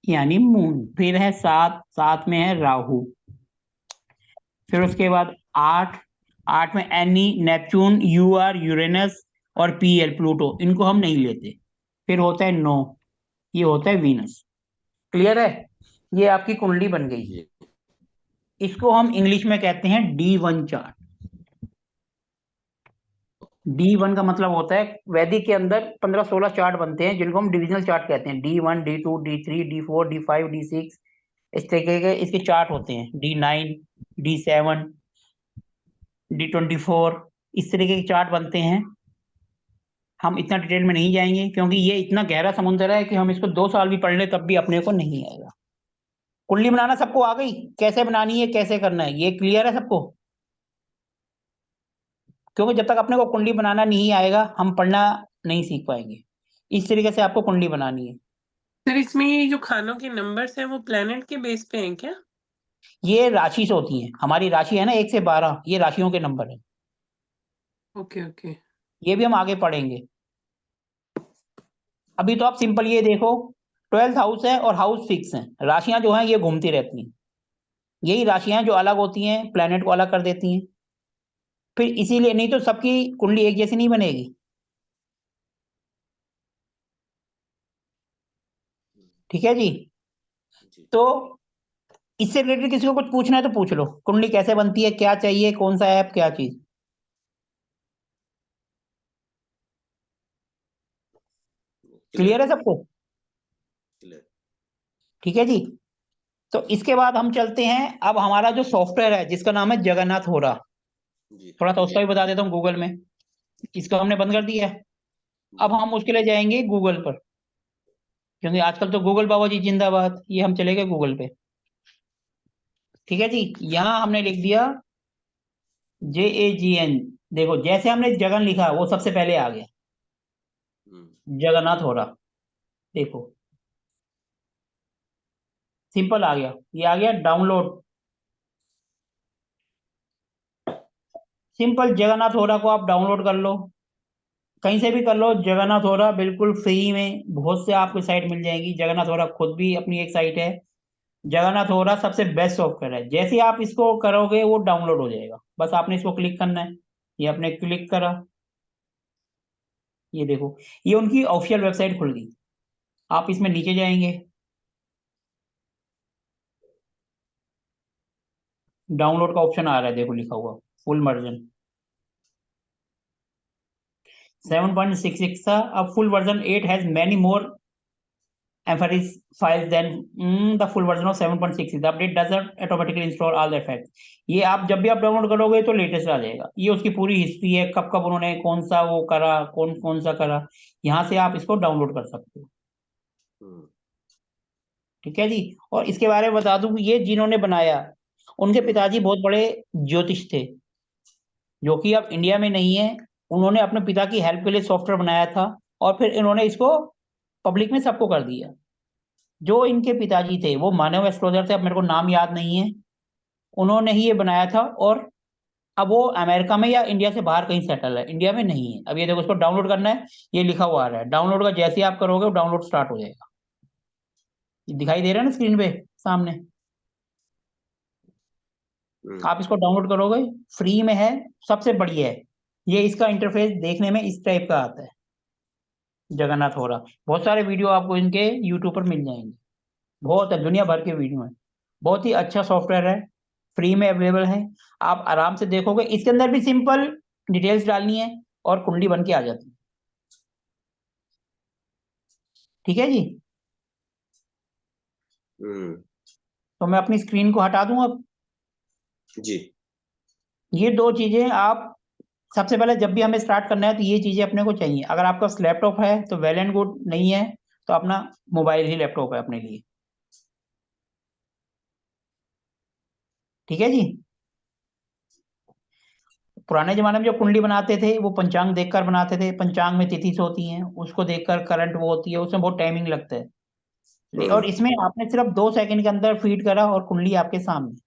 यानी मून। फिर है 7, 7 में है राहु। फिर उसके बाद 8, 8 में एनी, नेपच्यून, UR यूरेनस, और PL प्लूटो, इनको हम नहीं लेते। फिर होता है 9, ये होता है वीनस। क्लियर है। ये आपकी कुंडली बन गई। जी इसको हम इंग्लिश में कहते हैं D1 चार्ट। D1 का मतलब होता है, वैदिक के अंदर 15-16 चार्ट बनते हैं जिनको हम डिविजनल चार्ट कहते हैं। D1, D2, D3, D4, D5, D6, इस तरीके के इसके चार्ट होते हैं। D9, D7, D24, इस तरीके के चार्ट बनते हैं। हम इतना डिटेल में नहीं जाएंगे, क्योंकि ये इतना गहरा समुद्र है कि हम इसको 2 साल भी पढ़ ले तब भी अपने को नहीं आएगा। कुंडली बनाना सबको आ गई, कैसे बनानी है कैसे करना है ये क्लियर है सबको। क्योंकि जब तक अपने को कुंडली बनाना नहीं आएगा हम पढ़ना नहीं सीख पाएंगे। इस तरीके से आपको कुंडली बनानी है। सर इसमें ये जो खानों के नंबर्स हैं वो प्लेनेट के बेस पे हैं क्या? ये राशि से होती है, हमारी राशि है ना 1 से 12, ये राशियों के नंबर है। Okay okay. ये भी हम आगे पढ़ेंगे। अभी तो आप सिंपल ये देखो, 12th हाउस है और हाउस फिक्स है, राशियां जो हैं ये घूमती रहती हैं। यही राशियां जो अलग होती हैं प्लेनेट को अलग कर देती हैं। फिर इसीलिए, नहीं तो सबकी कुंडली एक जैसी नहीं बनेगी। ठीक है जी। जी तो इससे रिलेटेड किसी को कुछ पूछना है तो पूछ लो, कुंडली कैसे बनती है, क्या चाहिए, कौन सा ऐप, क्या चीज। क्लियर क्लियर है सबको। क्लियर ठीक है जी। तो इसके बाद हम चलते हैं, अब हमारा जो सॉफ्टवेयर है जिसका नाम है जगन्नाथ होरा। जी थोड़ा सा उसका भी बता देता हूँ गूगल में। इसको हमने बंद कर दिया। अब जी हम उसके लिए जाएंगे गूगल पर, क्योंकि आजकल तो गूगल बाबा जी जिंदाबाद, ये हम चले गए गूगल पे। ठीक है जी। यहाँ हमने लिख दिया JAGN। देखो जैसे हमने जगन लिखा वो सबसे पहले आ गया, जगन्नाथ हो रहा। देखो सिंपल आ गया, ये आ गया डाउनलोड। सिंपल जगन्नाथ हो रहा को आप डाउनलोड कर लो, कहीं से भी कर लो। जगन्नाथ हो रहा बिल्कुल फ्री में, बहुत से आपको साइट मिल जाएंगी। जगन्नाथ हो रहा खुद भी अपनी एक साइट है। जगन्नाथ हो रहा सबसे बेस्ट सॉफ्टवेयर है। जैसे ही आप इसको करोगे वो डाउनलोड हो जाएगा, बस आपने इसको क्लिक करना है। ये आपने क्लिक करा, ये देखो ये उनकी ऑफिशियल वेबसाइट खुल गई। आप इसमें नीचे जाएंगे, डाउनलोड का ऑप्शन आ रहा है, देखो लिखा हुआ फुल वर्जन 7.66 था, अब full version 8 has many more Emphasis files than the full version of 7.6. The update doesn't automatically install all the effects. ये आप जब भी आप डाउनलोड करोगे तो लेटेस्ट आ जाएगा। ये उसकी पूरी हिस्ट्री है, कब कब उन्होंने कौन सा वो करा, कौन कौन सा करा। यहाँ से आप इसको डाउनलोड कर सकते हो। ठीक है जी। और इसके बारे में बता दूं कि ये जिन्होंने बनाया उनके पिताजी बहुत बड़े ज्योतिष थे, जो कि अब इंडिया में नहीं है। उन्होंने अपने पिता की हेल्प के लिए सॉफ्टवेयर बनाया था और फिर इन्होंने इसको पब्लिक में सबको कर दिया। जो इनके पिताजी थे वो मानव एस्ट्रोलजर थे, अब मेरे को नाम याद नहीं है। उन्होंने ही ये बनाया था और अब वो अमेरिका में या इंडिया से बाहर कहीं सेटल है, इंडिया में नहीं है। अब ये देखो इसको डाउनलोड करना है, ये लिखा हुआ आ रहा है डाउनलोड का। जैसे ही आप करोगे वो डाउनलोड स्टार्ट हो जाएगा। ये दिखाई दे रहा है ना स्क्रीन पे सामने। आप इसको डाउनलोड करोगे, फ्री में है, सबसे बढ़िया है। ये इसका इंटरफेस देखने में इस टाइप का आता है। जगन्नाथ हो रहा बहुत सारे वीडियो आपको इनके यूट्यूब पर मिल जाएंगे, बहुत है, दुनिया भर के वीडियो है। बहुत ही अच्छा सॉफ्टवेयर है, फ्री में अवेलेबल है। आप आराम से देखोगे, इसके अंदर भी सिंपल डिटेल्स डालनी है और कुंडली बन के आ जाती है। ठीक है जी। तो मैं अपनी स्क्रीन को हटा दूं अब जी। ये दो चीजें आप सबसे पहले जब भी हमें स्टार्ट करना है तो ये चीजें अपने को चाहिए। अगर आपका लैपटॉप है तो वेल एंड गुड, नहीं है तो अपना मोबाइल ही लैपटॉप है अपने लिए। ठीक है जी। पुराने जमाने में जो कुंडली बनाते थे वो पंचांग देखकर बनाते थे। पंचांग में तिथि होती हैं, उसको देखकर करंट वो होती है, उसमें बहुत टाइमिंग लगता है। और इसमें आपने सिर्फ 2 सेकंड के अंदर फीड करा और कुंडली आपके सामने।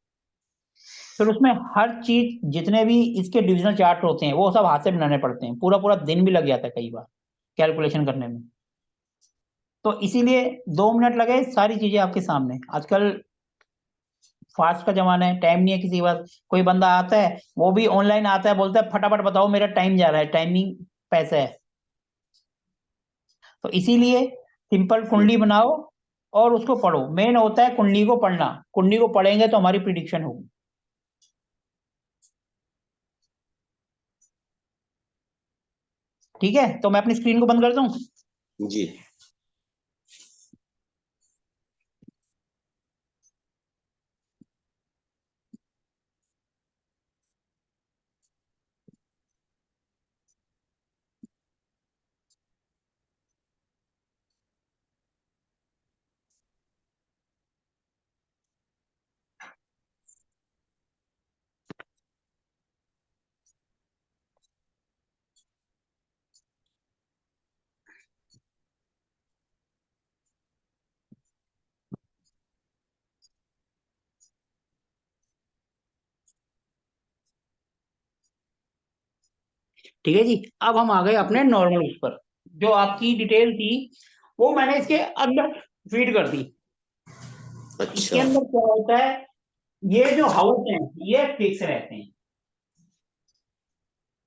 फिर उसमें हर चीज, जितने भी इसके डिविजनल चार्ट होते हैं वो सब हाथ से बनाने पड़ते हैं, पूरा पूरा दिन भी लग जाता है कई बार कैलकुलेशन करने में। तो इसीलिए 2 मिनट लगे, सारी चीजें आपके सामने। आजकल फास्ट का जमाना है, टाइम नहीं है किसी के पास। कोई बंदा आता है, वो भी ऑनलाइन आता है, बोलता है फटाफट बताओ मेरा टाइम जा रहा है। टाइमिंग पैसा है। तो इसीलिए सिंपल कुंडली बनाओ और उसको पढ़ो। मेन होता है कुंडली को पढ़ना। कुंडली को पढ़ेंगे तो हमारी प्रिडिक्शन होगी। ठीक है, तो मैं अपनी स्क्रीन को बंद कर दूं। जी। ठीक है जी। अब हम आ गए अपने नॉर्मल उस पर। जो आपकी डिटेल थी वो मैंने इसके अंदर फीड कर दी। इसके अच्छा। अंदर क्या होता है, ये जो हाउस हैं ये फिक्स रहते हैं।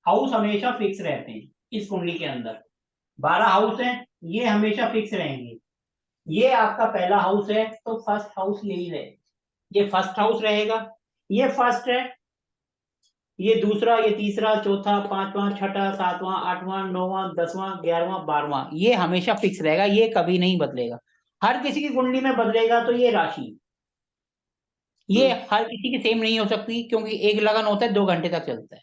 हाउस हमेशा फिक्स रहते हैं इस कुंडली के अंदर। 12 हाउस हैं, ये हमेशा फिक्स रहेंगे। ये आपका पहला हाउस है तो फर्स्ट हाउस यही है, ये फर्स्ट हाउस रहेगा। ये फर्स्ट है, ये दूसरा, ये तीसरा, चौथा, पांचवा, छठा, सातवां, आठवां, नौवां, 10वां, 11वां, 12वां, ये हमेशा फिक्स रहेगा, ये कभी नहीं बदलेगा। हर किसी की कुंडली में बदलेगा तो ये राशि, ये हर किसी की सेम नहीं हो सकती, क्योंकि एक लगन होता है 2 घंटे तक चलता है।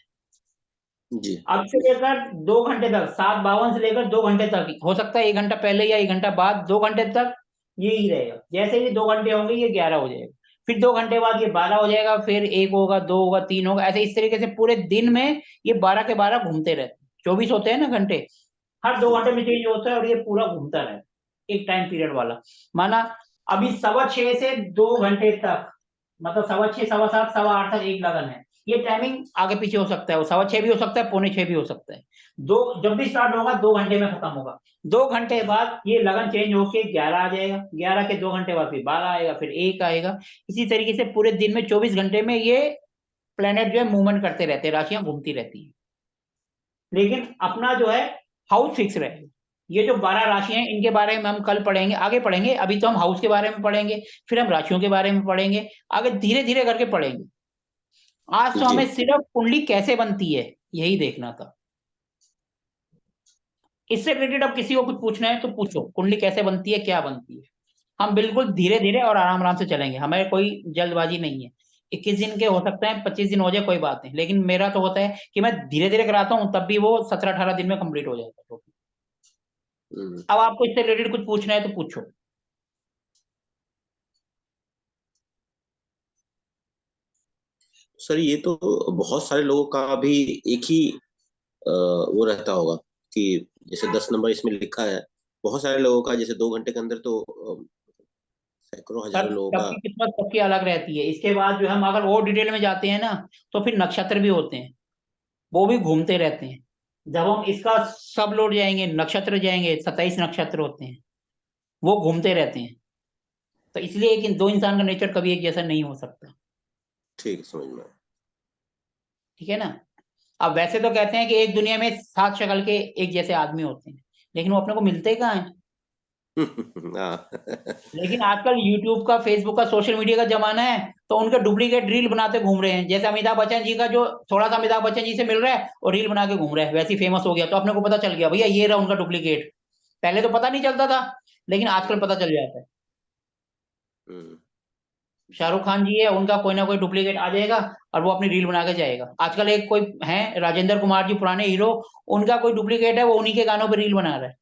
जी। अब से लेकर 2 घंटे तक, 7:52 से लेकर 2 घंटे तक हो सकता है, 1 घंटा पहले या 1 घंटा बाद, 2 घंटे तक यही रहेगा। जैसे ही 2 घंटे होंगे ये 11 हो जाएगा। फिर 2 घंटे बाद ये 12 हो जाएगा, फिर 1 होगा, 2 होगा, 3 होगा, ऐसे इस तरीके से पूरे दिन में ये 12 के 12 घूमते रहते हैं। 24 होते हैं ना घंटे, हर 2 घंटे में चेंज होता है और ये पूरा घूमता रहता है, एक टाइम पीरियड वाला। माना अभी 6:15 से 2 घंटे तक, मतलब 6:15, 7:15, 8:15 तक एक लगन है। ये टाइमिंग आगे पीछे हो सकता है, वो 6:15 भी हो सकता है, 6:45 भी हो सकता है। जब भी स्टार्ट होगा 2 घंटे में खत्म होगा। 2 घंटे बाद ये लगन चेंज होके 11 आ जाएगा, 11 के 2 घंटे बाद फिर 12 आएगा, फिर 1 आएगा। इसी तरीके से पूरे दिन में 24 घंटे में ये प्लेनेट जो है मूवमेंट करते रहते हैं, राशियां घूमती रहती हैं। लेकिन अपना जो है हाउस फिक्स रहेगा। ये जो 12 राशियां हैं इनके बारे में हम कल पढ़ेंगे, आगे पढ़ेंगे। अभी तो हम हाउस के बारे में पढ़ेंगे, फिर हम राशियों के बारे में पढ़ेंगे, आगे धीरे धीरे करके पढ़ेंगे। आज तो जी हमें सिर्फ कुंडली कैसे बनती है यही देखना था। इससे रिलेटेड अब किसी को कुछ पूछना है तो पूछो, कुंडली कैसे बनती है, क्या बनती है। हम बिल्कुल धीरे धीरे और आराम आराम से चलेंगे, हमें कोई जल्दबाजी नहीं है। 21 दिन के हो सकते हैं, 25 दिन हो जाए, कोई बात नहीं, लेकिन मेरा तो होता है कि मैं धीरे धीरे कराता हूँ, तब भी वो 17-18 दिन में कंप्लीट हो जाता है तो। हम्म। अब आपको इससे रिलेटेड कुछ पूछना है तो पूछो। सर ये तो बहुत सारे लोगों का भी एक ही वो रहता होगा कि जैसे 10 नंबर इसमें लिखा है, बहुत सारे लोगों का जैसे 2 घंटे के अंदर तो सैकड़ों हजारों सब लोगों का। सबकी किस्मत सबकी अलग रहती है। इसके बाद जो हम अगर और डिटेल में जाते हैं ना, तो फिर नक्षत्र भी होते हैं, वो भी घूमते रहते हैं। जब हम इसका सब लोड जाएंगे, नक्षत्र जाएंगे, 27 नक्षत्र होते हैं, वो घूमते रहते हैं। तो इसलिए एक दो इंसान का नेचर कभी एक जैसा नहीं हो सकता। ठीक है, समझ में आया। ठीक है ना। अब वैसे तो कहते हैं कि एक दुनिया में 7 शक्ल के एक जैसे आदमी होते हैं, लेकिन वो अपने को मिलते कहाँ हैं। हाँ। लेकिन आजकल यूट्यूब का, फेसबुक का, सोशल मीडिया का जमाना है, तो उनके डुप्लीकेट रील बनाते घूम रहे हैं। जैसे अमिताभ बच्चन जी का, जो थोड़ा सा अमिताभ बच्चन जी से मिल रहा है और रील बना के घूम रहा है, वैसे ही फेमस हो गया। तो अपने को पता चल गया भैया ये रहा उनका डुप्लीकेट। पहले तो पता नहीं चलता था, लेकिन आजकल पता चल जाता है। हम्म। जी। शाहरुख खान जी है, उनका कोई ना कोई डुप्लीकेट आ जाएगा और वो अपनी रील बना के जाएगा। आजकल एक कोई है राजेंद्र कुमार जी, पुराने हीरो, उनका कोई डुप्लीकेट है, वो उन्हीं के गानों पर रील बना रहा है।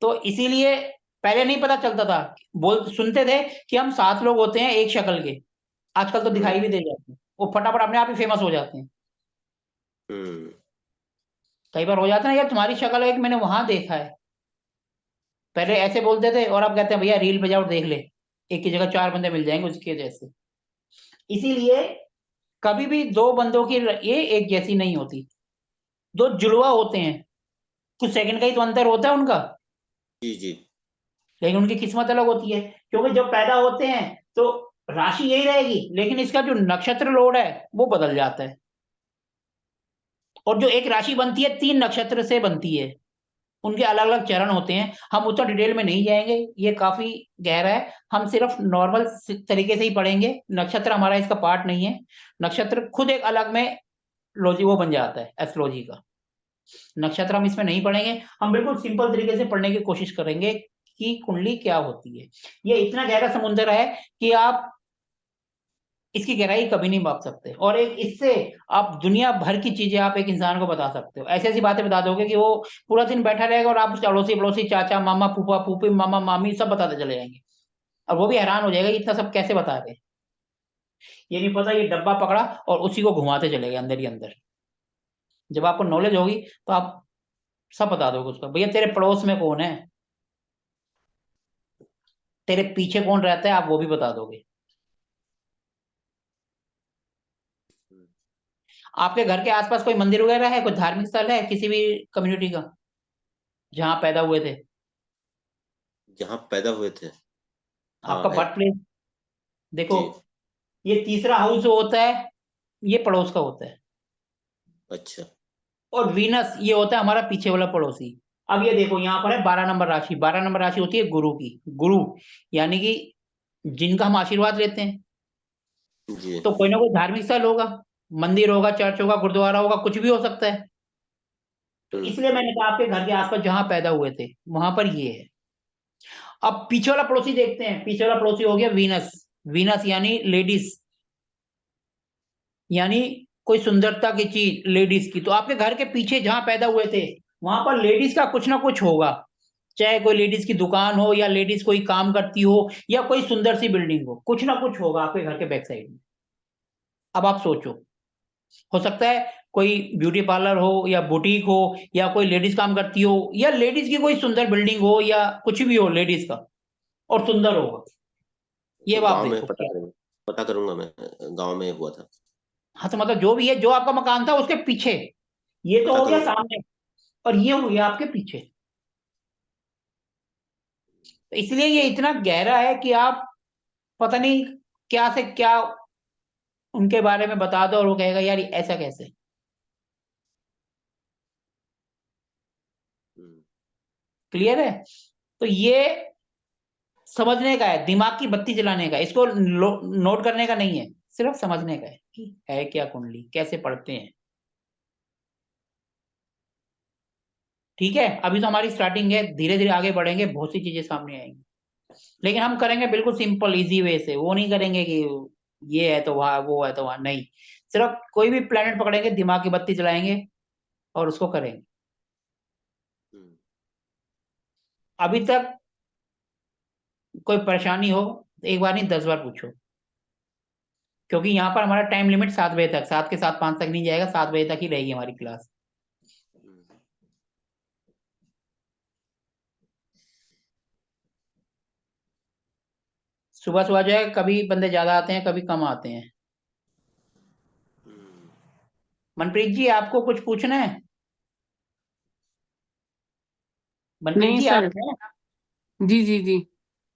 तो इसीलिए पहले नहीं पता चलता था, बोल सुनते थे कि हम 7 लोग होते हैं एक शक्ल के। आजकल तो हम्म। दिखाई भी दे जाते हैं, वो फटाफट अपने आप ही फेमस हो जाते हैं। हम्म। कई बार हो जाता है ना, यार तुम्हारी शक्ल है कि मैंने वहां देखा है। पहले ऐसे बोलते थे और अब कहते हैं भैया रील पे जाओ देख ले, एक की जगह 4 बंदे मिल जाएंगे उसके जैसे। इसीलिए कभी भी दो बंदों की ये एक जैसी नहीं होती। दो जुड़वा होते हैं, कुछ सेकंड का ही तो अंतर होता है उनका, जी जी। लेकिन उनकी किस्मत अलग होती है। क्योंकि जब पैदा होते हैं तो राशि यही रहेगी, लेकिन इसका जो नक्षत्र लोड है वो बदल जाता है। और जो एक राशि बनती है 3 नक्षत्र से बनती है, उनके अलग अलग चरण होते हैं। हम उतना डिटेल में नहीं जाएंगे, ये काफी गहरा है। हम सिर्फ नॉर्मल तरीके से ही पढ़ेंगे, नक्षत्र हमारा इसका पार्ट नहीं है। नक्षत्र खुद एक अलग में लॉजी वो बन जाता है एस्ट्रोलॉजी का। नक्षत्र हम इसमें नहीं पढ़ेंगे, हम बिल्कुल सिंपल तरीके से पढ़ने की कोशिश करेंगे कि कुंडली क्या होती है। ये इतना गहरा समुद्र है कि आप इसकी गहराई कभी नहीं माप सकते। और एक इससे आप दुनिया भर की चीजें आप एक इंसान को बता सकते हो, ऐसी ऐसी बातें बता दोगे कि वो पूरा दिन बैठा रहेगा और आप उसके अड़ोसी पड़ोसी, चाचा, मामा, फूफा, फूफी, मामा, मामी सब बताते चले जाएंगे। और वो भी हैरान हो जाएगा कि इतना सब कैसे बता रहे हैं। ये नहीं पता, ये डब्बा पकड़ा और उसी को घुमाते चले गए अंदर ही अंदर। जब आपको नॉलेज होगी तो आप सब बता दोगे उसका, भैया तेरे पड़ोस में कौन है, तेरे पीछे कौन रहता है, आप वो भी बता दोगे। आपके घर के आसपास कोई मंदिर वगैरह है, कोई धार्मिक स्थल है किसी भी कम्युनिटी का, जहाँ पैदा हुए थे, जहाँ पैदा हुए थे। हाँ आपका है। Birth place. देखो, जी। ये तीसरा हाउस जो होता है ये पड़ोस का होता है। अच्छा। और वीनस ये होता है हमारा पीछे वाला पड़ोसी। अब ये देखो यहाँ पर है 12 नंबर राशि। 12 नंबर राशि होती है गुरु की। गुरु यानी कि जिनका हम आशीर्वाद लेते हैं। जी। तो कोई ना कोई धार्मिक स्थल होगा, मंदिर होगा, चर्च होगा, गुरुद्वारा होगा, कुछ भी हो सकता है। तो हम्म। इसलिए मैंने कहा आपके घर के आसपास जहां पैदा हुए थे वहां पर ये है। अब पीछे वाला पड़ोसी देखते हैं। पीछे वाला पड़ोसी हो गया वीनस। वीनस यानी लेडीज, यानी कोई सुंदरता की चीज लेडीज की। तो आपके घर के पीछे जहां पैदा हुए थे वहां पर लेडीज का कुछ ना कुछ होगा, चाहे कोई लेडीज की दुकान हो या लेडीज कोई काम करती हो या कोई सुंदर सी बिल्डिंग हो, कुछ ना कुछ होगा आपके घर के बैक साइड में। अब आप सोचो, हो सकता है कोई ब्यूटी पार्लर हो या बुटीक हो या कोई लेडीज काम करती हो या लेडीज की कोई सुंदर बिल्डिंग हो या कुछ भी हो लेडीज का, और सुंदर होगा। ये तो अब आप गांव में देखो क्या। पता करूंगा मैं, गांव में हुआ था। हाँ तो मतलब जो भी है, जो आपका मकान था उसके पीछे, ये तो पता हो गया करूंगा। सामने, और ये हो गया आपके पीछे। तो इसलिए ये इतना गहरा है कि आप पता नहीं क्या से क्या उनके बारे में बता दो और वो कहेगा यार ये ऐसा कैसे। हम्म, क्लियर है? तो ये समझने का है, दिमाग की बत्ती जलाने का, इसको नोट करने का नहीं है, सिर्फ समझने का है कि है क्या कुंडली, कैसे पढ़ते हैं। ठीक है, अभी तो हमारी स्टार्टिंग है, धीरे धीरे आगे बढ़ेंगे, बहुत सी चीजें सामने आएंगी, लेकिन हम करेंगे बिल्कुल सिंपल इजी वे से, वो नहीं करेंगे कि ये है तो वहां, वो है तो वहां, नहीं। सिर्फ कोई भी प्लेनेट पकड़ेंगे, दिमाग की बत्ती जलाएंगे और उसको करेंगे। हम्म, अभी तक कोई परेशानी हो तो एक बार नहीं 10 बार पूछो, क्योंकि यहाँ पर हमारा टाइम लिमिट 7 बजे तक, 7 के 7 5 तक नहीं जाएगा, 7 बजे तक ही रहेगी हमारी क्लास। हम्म। सुबह सुबह जो है कभी बंदे ज्यादा आते हैं, कभी कम आते हैं। हम्म। मनप्रीत जी आपको कुछ पूछना है? मनप्रीत नहीं जी आप सर। हैं? जी जी जी।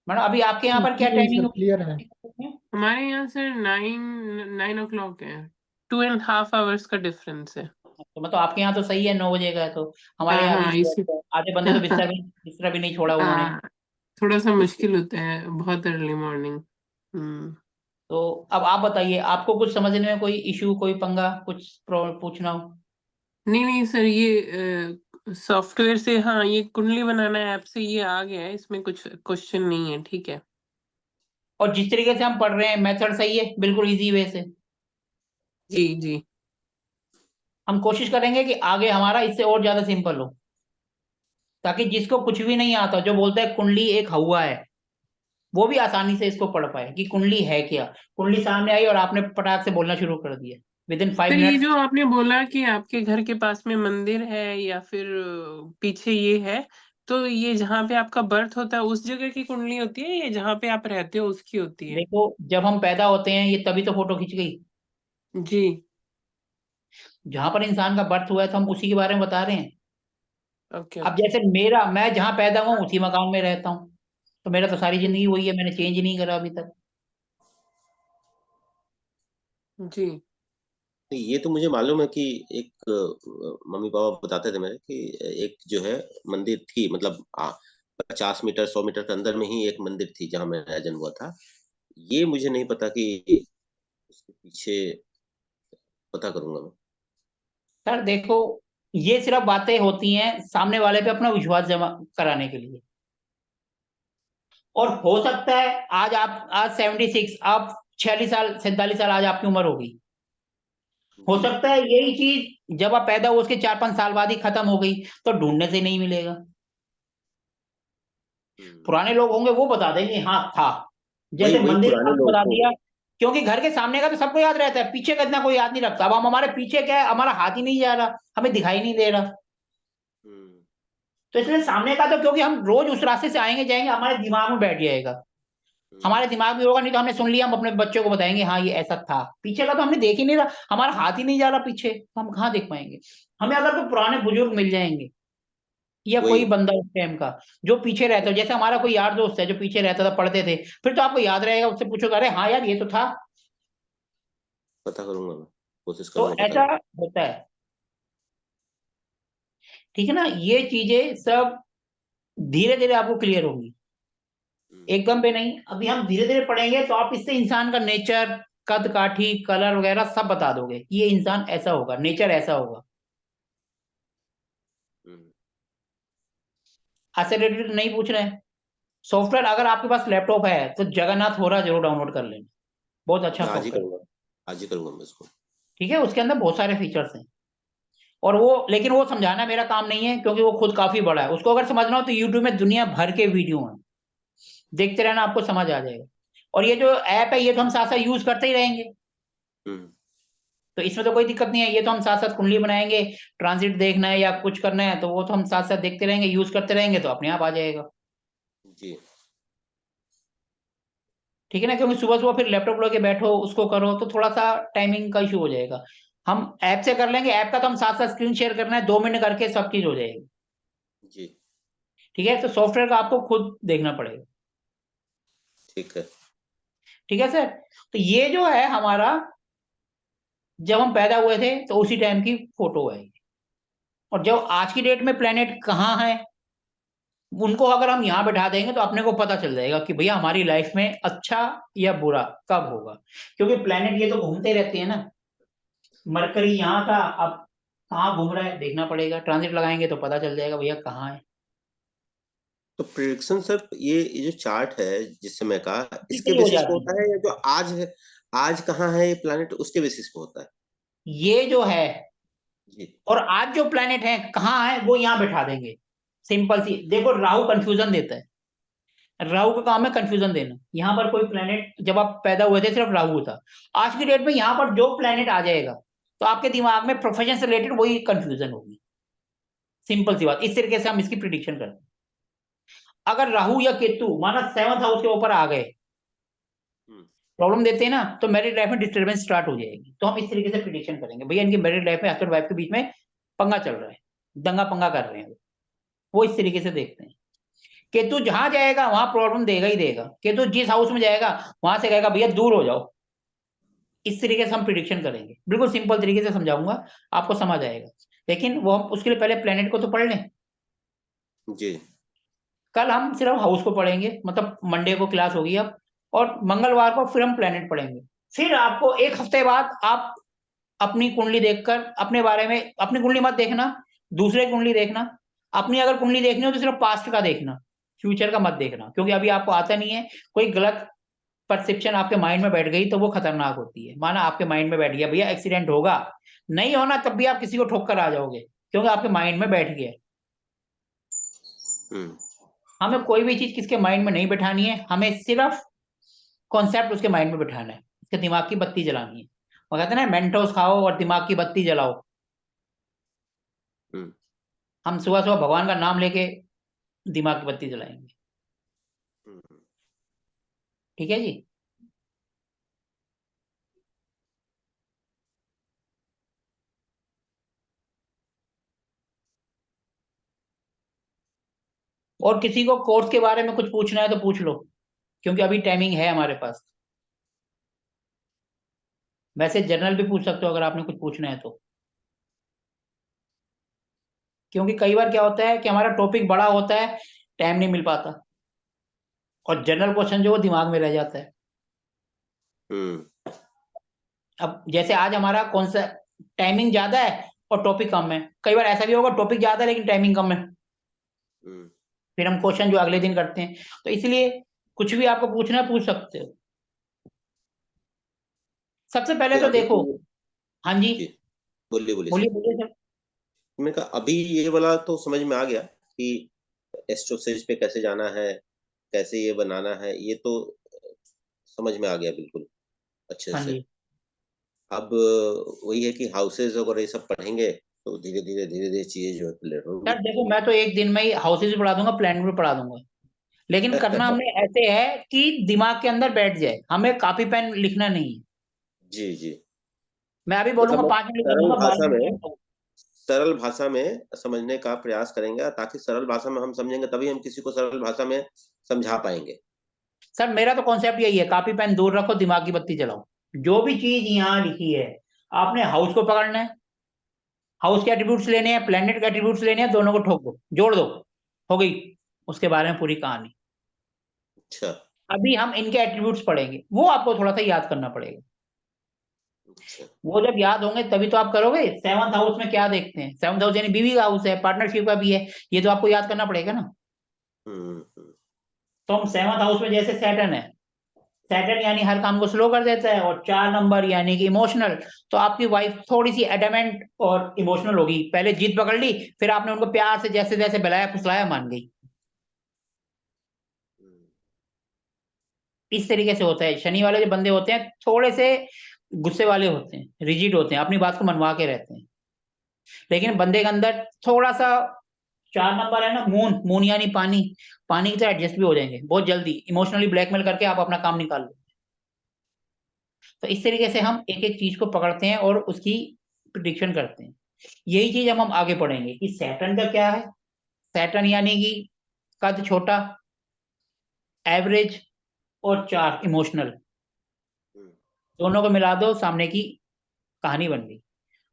मैडम अभी आपके यहाँ पर क्या नहीं टाइमिंग सर, होती क्लियर है। है? हमारे यहाँ सर 9 o'clock है। 2.5 hours का डिफरेंस है। तो मतलब आपके यहाँ तो सही है, 9 बजे का है, तो हमारे हाँ यहाँ अभी हाँ सुबह इसी। को आधे बंदे तो बिस्तर भी नहीं छोड़ा उन्होंने। हाँ, थोड़ा सा मुश्किल होता है, बहुत अर्ली मॉर्निंग। हम्म। तो अब आप बताइए, आपको कुछ समझने में कोई इशू, कोई पंगा, कुछ पूछना हो? नहीं नहीं सर, ये सॉफ्टवेयर से, हाँ ये कुंडली बनाना ऐप से ये आ गया है, इसमें कुछ क्वेश्चन नहीं है, ठीक है। और जिस तरीके से हम पढ़ रहे हैं मेथड सही है, बिल्कुल इजी वे से। जी जी। हम कोशिश करेंगे कि आगे हमारा इससे और ज्यादा सिंपल हो, ताकि जिसको कुछ भी नहीं आता, जो बोलता है कुंडली एक हवा है, वो भी आसानी से इसको पढ़ पाए कि कुंडली है क्या। कुंडली सामने आई और आपने पटाख से बोलना शुरू कर दिया, विद इन सर फाइव ये मिनट जो आपने बोला कि आपके घर के पास में मंदिर है या फिर पीछे ये है, तो ये जहाँ पे आपका बर्थ होता है उस जगह की कुंडली होती है या जहाँ पे आप रहते हो उसकी होती है? देखो, जब हम पैदा होते हैं ये तभी तो फोटो खींच गई। जी। जहां पर इंसान का बर्थ हुआ है तो हम उसी के बारे में बता रहे हैं। ओके अब ओके। जैसे मैं जहां पैदा हुआ उसी मकान में रहता हूँ, तो मेरा तो सारी जिंदगी वही है, मैंने चेंज नहीं करा अभी तक। जी तो ये तो मुझे मालूम है कि एक मम्मी पापा बताते थे मेरे कि एक जो है मंदिर थी, मतलब 50 मीटर 100 मीटर के अंदर में ही एक मंदिर थी जहाँ मेरा जन्म हुआ था। ये मुझे नहीं पता कि उसके पीछे, पता करूंगा मैं। सर देखो, ये सिर्फ बातें होती हैं सामने वाले पे अपना विश्वास जमा कराने के लिए। और हो सकता है आज 76, आप 46 साल 47 साल आज आपकी उम्र होगी। हो जी। सकता है यही चीज जब आप पैदा हुए उसके 4 5 साल बाद ही खत्म हो गई, तो ढूंढने से नहीं मिलेगा। हम्म। पुराने लोग होंगे वो बता देंगे हाँ था, वही जैसे वही मंदिर का पुराने आपने लोग बता तो। दिया। क्योंकि घर के सामने का तो सबको याद रहता है, पीछे का इतना कोई याद नहीं रखता। अब हम हमारे पीछे क्या है, हमारा हाथ ही नहीं जा रहा, हमें दिखाई नहीं दे रहा। हम्म। तो इसलिए सामने का तो, क्योंकि हम रोज उस रास्ते से आएंगे जाएंगे, हमारे दिमाग में बैठ जाएगा। हम्म। हमारे दिमाग में होगा, नहीं तो हमने सुन लिया, हम अपने बच्चों को बताएंगे हाँ ये ऐसा था। पीछे का तो हमने देख ही नहीं रहा, हमारा हाथ ही नहीं जा रहा पीछे, तो हम कहाँ देख पाएंगे? हमें अगर कोई पुराने बुजुर्ग मिल जाएंगे या कोई वही बंदा उस टाइम का जो पीछे रहता हो, जैसे हमारा कोई यार दोस्त है जो पीछे रहता था, पढ़ते थे, फिर तो आपको याद रहेगा, उससे पूछोगे अरे हाँ यार ये तो था। पता करूंगा मैं, कोशिश तो करूंगा पता ऐसा करने होता है। ठीक है ना, ये चीजें सब धीरे धीरे आपको क्लियर होंगी, की। एकदम पे नहीं। अभी हम धीरे धीरे पढ़ेंगे तो आप इससे इंसान का नेचर, कद काठी, कलर वगैरह सब बता दोगे कि ये इंसान ऐसा होगा, नेचर ऐसा होगा। हम्म। ऐसे रिलेटेड नहीं पूछ रहे हैं। सॉफ्टवेयर अगर आपके पास लैपटॉप है तो जगन्नाथ हो रहा जरूर डाउनलोड कर लेना, बहुत अच्छा मैं आज ही सॉफ्टवेयर। करूंगा, आज ही करूंगा मैं इसको। ठीक है, उसके अंदर बहुत सारे फीचर्स हैं। और वो, लेकिन वो समझाना मेरा काम नहीं है, क्योंकि वो खुद काफी बड़ा है। उसको अगर समझना हो तो यूट्यूब में दुनिया भर के वीडियो हैं, देखते रहना, आपको समझ आ जाएगा। और ये जो ऐप है, ये तो हम साथ साथ यूज करते ही रहेंगे, हम्म, तो इसमें तो कोई दिक्कत नहीं है। ये तो हम साथ साथ कुंडली बनाएंगे, ट्रांजिट देखना है या कुछ करना है तो वो तो हम साथ साथ देखते रहेंगे, यूज करते रहेंगे, तो अपने आप आ जाएगा। जी ठीक है ना, क्योंकि सुबह सुबह फिर लैपटॉप लेके बैठो, उसको करो, तो थोड़ा सा टाइमिंग का इशू हो जाएगा। हम ऐप से कर लेंगे, ऐप का तो हम साथ साथ स्क्रीन शेयर करना है, 2 मिनट करके सब चीज हो जाएगी। जी ठीक है, तो सॉफ्टवेयर का आपको खुद देखना पड़ेगा। ठीक है। ठीक है सर। तो ये जो है हमारा, जब हम पैदा हुए थे तो उसी टाइम की फोटो है ये। और जब आज की डेट में प्लेनेट कहाँ है, उनको अगर हम यहाँ बैठा देंगे तो अपने को पता चल जाएगा कि भैया हमारी लाइफ में अच्छा या बुरा कब होगा। क्योंकि प्लेनेट ये तो घूमते रहते हैं ना। मरकरी यहाँ था, अब कहाँ घूम रहा है देखना पड़ेगा, ट्रांजिट लगाएंगे तो पता चल जाएगा भैया कहाँ है। तो प्रिडिक्शन सर, ये जो चार्ट है जिस समय का, इससे इसके ही हो बेसिस पे जाती होता है। है या जो आज है, आज कहाँ है ये प्लैनेट, उसके बेसिस पे होता है? ये जो है जी और आज जो प्लेनेट है कहाँ है, वो यहाँ बैठा देंगे। सिंपल सी देखो, राहु कंफ्यूजन देता है। राहु का काम है कंफ्यूजन देना। यहाँ पर कोई प्लेनेट, जब आप पैदा हुए थे सिर्फ राहु था। आज की डेट में यहाँ पर जो प्लेनेट आ जाएगा तो आपके दिमाग में प्रोफेशन से रिलेटेड वही कंफ्यूजन होगी। सिंपल सी बात, इस तरीके से हम इसकी प्रिडिक्शन करते हैं। अगर राहु या केतु माना 7th हाउस के ऊपर आ गए, हम्म, प्रॉब्लम देते हैं ना, तो मैरिड लाइफ में डिस्टर्बेंस स्टार्ट हो जाएगी। तो हम इस तरीके से प्रिडिक्शन करेंगे, भैया इनकी मैरिड लाइफ में हस्बैंड वाइफ के बीच में पंगा चल रहा है, दंगा पंगा कर रहे हैं वो इस तरीके से देखते हैं। केतु जहां जाएगा वहां प्रॉब्लम देगा ही देगा। केतु जिस हाउस में जाएगा वहां से कहेगा भैया दूर हो जाओ। इस तरीके से हम प्रिडिक्शन करेंगे, बिल्कुल सिंपल तरीके से समझाऊंगा, आपको समझ आएगा। लेकिन वो हम उसके लिए पहले प्लेनेट को तो पढ़ लें। जी कल हम सिर्फ हाउस को पढ़ेंगे, मतलब मंडे को क्लास होगी अब, और मंगलवार को फिर हम प्लेनेट पढ़ेंगे। फिर आपको एक हफ्ते बाद आप अपनी कुंडली देखकर अपने बारे में, अपनी कुंडली मत देखना, दूसरे की कुंडली देखना। अपनी अगर कुंडली देखनी हो तो सिर्फ पास्ट का देखना, फ्यूचर का मत देखना, क्योंकि अभी आपको आता नहीं है। कोई गलत परसेप्शन आपके माइंड में बैठ गई तो वो खतरनाक होती है। माना आपके माइंड में बैठ गया भैया एक्सीडेंट होगा, नहीं होना तब भी आप किसी को ठोक कर आ जाओगे, क्योंकि आपके माइंड में बैठ गया। हम्म, हमें कोई भी चीज किसके माइंड में नहीं बैठानी है, हमें सिर्फ कॉन्सेप्ट उसके माइंड में बैठाना है, उसके दिमाग की बत्ती जलानी है। वो कहते हैं ना, मेंटोस खाओ और दिमाग की बत्ती जलाओ। हम्म, हम सुबह सुबह भगवान का नाम लेके दिमाग की बत्ती जलाएंगे। हम्म। ठीक है जी। और किसी को कोर्स के बारे में कुछ पूछना है तो पूछ लो, क्योंकि अभी टाइमिंग है हमारे पास। वैसे जनरल भी पूछ सकते हो अगर आपने कुछ पूछना है तो, क्योंकि कई बार क्या होता है कि हमारा टॉपिक बड़ा होता है, टाइम नहीं मिल पाता, और जनरल क्वेश्चन जो वो दिमाग में रह जाता है। हम्म, अब जैसे आज हमारा कौन सा, टाइमिंग ज्यादा है और टॉपिक कम है। कई बार ऐसा भी होगा टॉपिक ज्यादा है लेकिन टाइमिंग कम है, हम्म। फिर हम क्वेश्चन जो अगले दिन करते हैं। तो इसलिए कुछ भी आपको पूछना है पूछ सकते हो। सबसे पहले तो तो अभी देखो। हाँ जी, जी बोलिए बोलिए बोलिए सर। बोलिए सर। मैं कहा अभी ये वाला तो समझ में आ गया कि एस्ट्रोसेज पे कैसे जाना है, कैसे ये बनाना है, ये तो समझ में आ गया बिल्कुल अच्छे हाँ से। जी अब वही है कि हाउसेज वगैरह ये सब पढ़ेंगे तो धीरे धीरे चीजें जो है क्लियर सर, होंगी। देखो मैं तो एक दिन में ही हाउसेज भी पढ़ा दूंगा, प्लान भी पढ़ा दूंगा। लेकिन करना हमने ऐसे है कि दिमाग के अंदर बैठ जाए, हमें कॉपी पेन लिखना नहीं है। जी जी। मैं अभी मतलब बोलूंगा मैं 5 मिनट सरल बोलूंगा, भाषा 12 मिनट में, बोलूंगा। सरल भाषा में समझने का प्रयास करेंगे, ताकि सरल भाषा में हम समझेंगे तभी हम किसी को सरल भाषा में समझा पाएंगे। सर मेरा तो कॉन्सेप्ट यही है, कॉपी पेन दूर रखो, दिमाग की बत्ती जलाओ। जो भी चीज यहाँ लिखी है, आपने हाउस को पकड़ना है, हाउस के एट्रीब्यूट्स लेने हैं, प्लेनेट के एट्रीब्यूट्स लेने हैं, दोनों को ठोक दो, जोड़ दो, हो गई उसके बारे में पूरी कहानी। अच्छा अभी हम इनके एट्रीब्यूट्स पढ़ेंगे, वो आपको थोड़ा सा याद करना पड़ेगा। अच्छा। वो जब याद होंगे तभी तो आप करोगे। 7th हाउस में क्या देखते हैं, 7th हाउस यानी बीवी का हाउस है, पार्टनरशिप का भी है, ये तो आपको याद करना पड़ेगा ना। हम्म, हम्म, तो हम 7th हाउस में जैसे सैटर्न है, सैटर्न यानी हर काम को स्लो कर देता है, और 4 नंबर यानी कि इमोशनल। तो आपकी वाइफ थोड़ी सी एडमेंट और इमोशनल होगी, पहले जीत पकड़ ली, फिर आपने उनको प्यार से जैसे जैसे बहलाया फुसलाया मान गई। इस तरीके से होता है। शनि वाले जो बंदे होते हैं थोड़े से गुस्से वाले होते हैं, रिजिड होते हैं, अपनी बात को मनवा के रहते हैं। लेकिन बंदे के अंदर थोड़ा सा 4 नंबर है ना, मून, मून यानी पानी, पानी की तरह एडजस्ट भी हो जाएंगे बहुत जल्दी, इमोशनली ब्लैकमेल करके आप अपना काम निकाल लो। तो इस तरीके से हम एक एक चीज को पकड़ते हैं और उसकी प्रिडिक्शन करते हैं। यही चीज हम आगे पढ़ेंगे कि सैटर्न का क्या है। सैटर्न यानी कि कद छोटा, एवरेज, और 4 इमोशनल, दोनों को मिला दो, सामने की कहानी बन गई।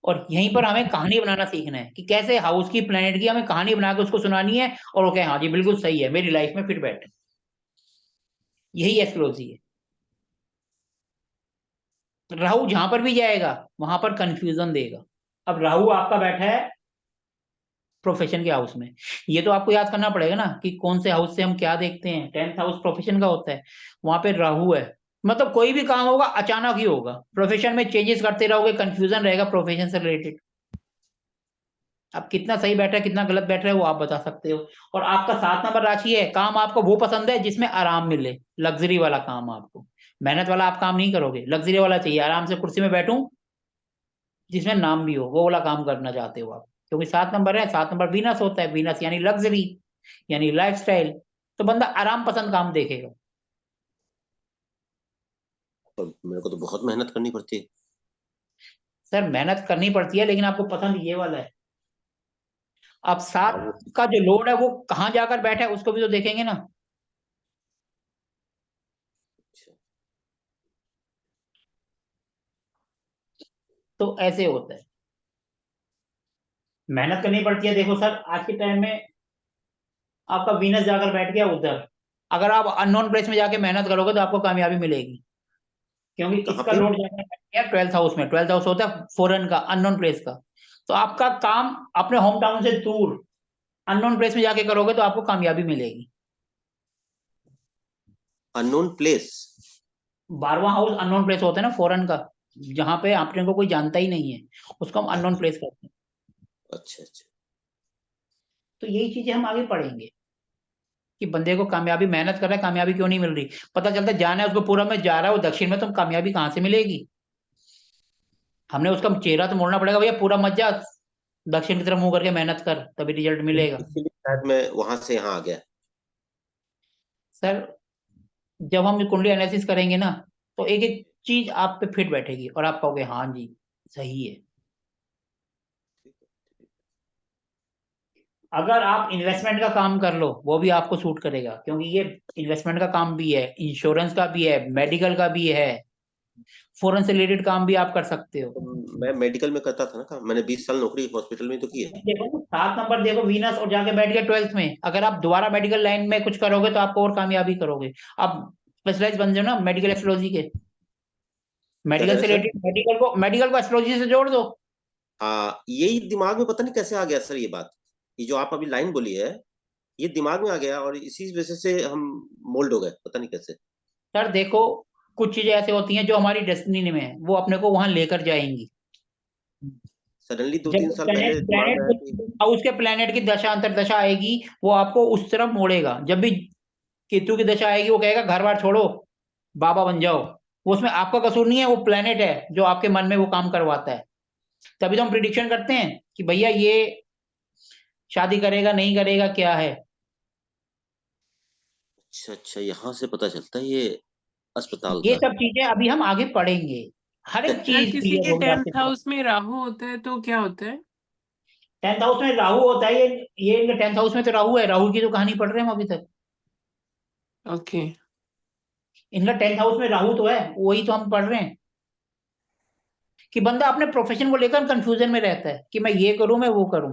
और यहीं पर हमें कहानी बनाना सीखना है कि कैसे हाउस की, प्लेनेट की हमें कहानी बना के उसको सुनानी है, और वो कहे हाँ जी बिल्कुल सही है, मेरी लाइफ में फिट बैठे। यही एस्ट्रोलॉजी है। राहु जहां पर भी जाएगा वहां पर कंफ्यूजन देगा। अब राहु आपका बैठा है प्रोफेशन के हाउस में, ये तो आपको याद करना पड़ेगा ना कि कौन से हाउस से हम क्या देखते हैं। 10th हाउस प्रोफेशन का होता है, वहां पे राहु है, मतलब कोई भी काम होगा अचानक ही होगा, प्रोफेशन में चेंजेस करते रहोगे, कंफ्यूजन रहेगा प्रोफेशन से रिलेटेड। अब कितना सही बैठ रहा है कितना गलत बैठ रहा है वो आप बता सकते हो। और आपका 7 नंबर राशि है, काम आपको वो पसंद है जिसमें आराम मिले, लग्जरी वाला काम आपको, मेहनत वाला आप काम नहीं करोगे, लग्जरी वाला चाहिए, आराम से कुर्सी में बैठूं जिसमें नाम भी हो, वो वाला काम करना चाहते हो आप। क्योंकि 7 नंबर है, 7 नंबर वीनस होता है, वीनस यानी लग्जरी, यानी लाइफस्टाइल। तो बंदा आराम पसंद काम देखेगा। और मेरे को तो बहुत मेहनत करनी पड़ती है। सर मेहनत करनी पड़ती है, लेकिन आपको पसंद ये वाला है। अब हाँ 7 वो का जो लोड है वो कहाँ जाकर बैठा है उसको भी तो देखेंगे ना। अच्छा। तो ऐसे होता है, मेहनत करनी पड़ती है। देखो सर आज के टाइम में आपका वीनस जाकर बैठ गया उधर, अगर आप अननोन प्लेस में जाके मेहनत करोगे तो आपको कामयाबी मिलेगी। क्योंकि कहाँ इसका पे? लोड जाकर बैठ गया 12th हाउस में। 12th हाउस होता है फॉरेन का, अननोन प्लेस का। तो आपका काम अपने होम टाउन से दूर अननोन प्लेस में जाके करोगे तो आपको कामयाबी मिलेगी। Unknown place? 12वां हाउस अननोन प्लेस होता है ना फॉरेन का, जहां पे अपने को कोई जानता ही नहीं है, उसको हम अननोन प्लेस कहते हैं। अच्छा अच्छा। तो यही चीजें हम आगे पढ़ेंगे कि बंदे को कामयाबी, मेहनत कर रहा है, कामयाबी क्यों नहीं मिल रही। पता चलता है जाना है उसको पूरब में, जा रहा है वो दक्षिण में, तो कामयाबी कहाँ से मिलेगी। हमने उसका चेहरा तो मोड़ना पड़ेगा, भैया पूरा मत जा, दक्षिण की तरफ मुंह करके मेहनत कर, तभी रिजल्ट मिलेगा। इसीलिए शायद मैं वहां से यहाँ आ गया। सर जब हम कुंडली एनालिसिस करेंगे ना, तो एक एक चीज आप पे फिट बैठेगी और आप कहोगे हाँ जी सही है। अगर आप इन्वेस्टमेंट का काम कर लो वो भी आपको सूट करेगा, क्योंकि ये इन्वेस्टमेंट का काम भी है, इंश्योरेंस का भी है, मेडिकल का भी है, फॉरेन से रिलेटेड काम भी आप कर सकते हो। तो मैं मेडिकल में करता था ना काम, मैंने 20 साल नौकरी हॉस्पिटल में तो की है। देखो 7 नंबर देखो वीनस, और जाके बैठ गया 12th में, अगर आप दोबारा मेडिकल लाइन में कुछ करोगे तो आपको और कामयाबी करोगे। आप स्पेशलाइज बन जाओ ना मेडिकल एस्ट्रोलॉजी के, क्या कह मेडिकल रहे से सर? रिलेटेड, मेडिकल को एस्ट्रोलॉजी से जोड़ दो। हाँ, यही दिमाग में पता नहीं कैसे आ गया सर ये बात। ये जो आप अभी लाइन बोली है, ये दिमाग में आ गया और इसी वजह से हम मोल्ड हो गए, पता नहीं कैसे। सर देखो कुछ चीजें ऐसे होती हैं जो हमारी डेस्टिनी में है, वो अपने को वहां लेकर जाएंगी। सडनली दो जब तीन साल प्लेनेट पहले दिमाग में आया कि प्लेनेट हाउस के प्लेनेट की दशा अंतर दशा आएगी, वो आपको उस तरफ मोड़ेगा। जब भी केतु की दशा आएगी वो कहेगा घर बार छोड़ो, बाबा बन जाओ। वो उसमें आपका कसूर नहीं है, वो प्लेनेट है जो आपके मन में वो काम करवाता है। तभी तो हम प्रिडिक्शन करते हैं कि भैया ये शादी करेगा नहीं करेगा क्या है। अच्छा अच्छा, यहाँ से पता चलता है ये अस्पताल ये का। सब चीजें अभी हम आगे पढ़ेंगे, हर एक अगर चीज किसी क्लियर के होगी आपके 10th साथ। हाउस में राहु होता है तो क्या होता है? 10th हाउस में राहु होता है, ये इनके 10th हाउस में तो राहु है, राहु की तो कहानी पढ़ रहे हैं हम अभी तक। ओके। इनका 10th हाउस में राहु तो है, वही तो हम पढ़ रहे हैं कि बंदा अपने प्रोफेशन को लेकर कंफ्यूजन में रहता है कि मैं ये करूं मैं वो करूं।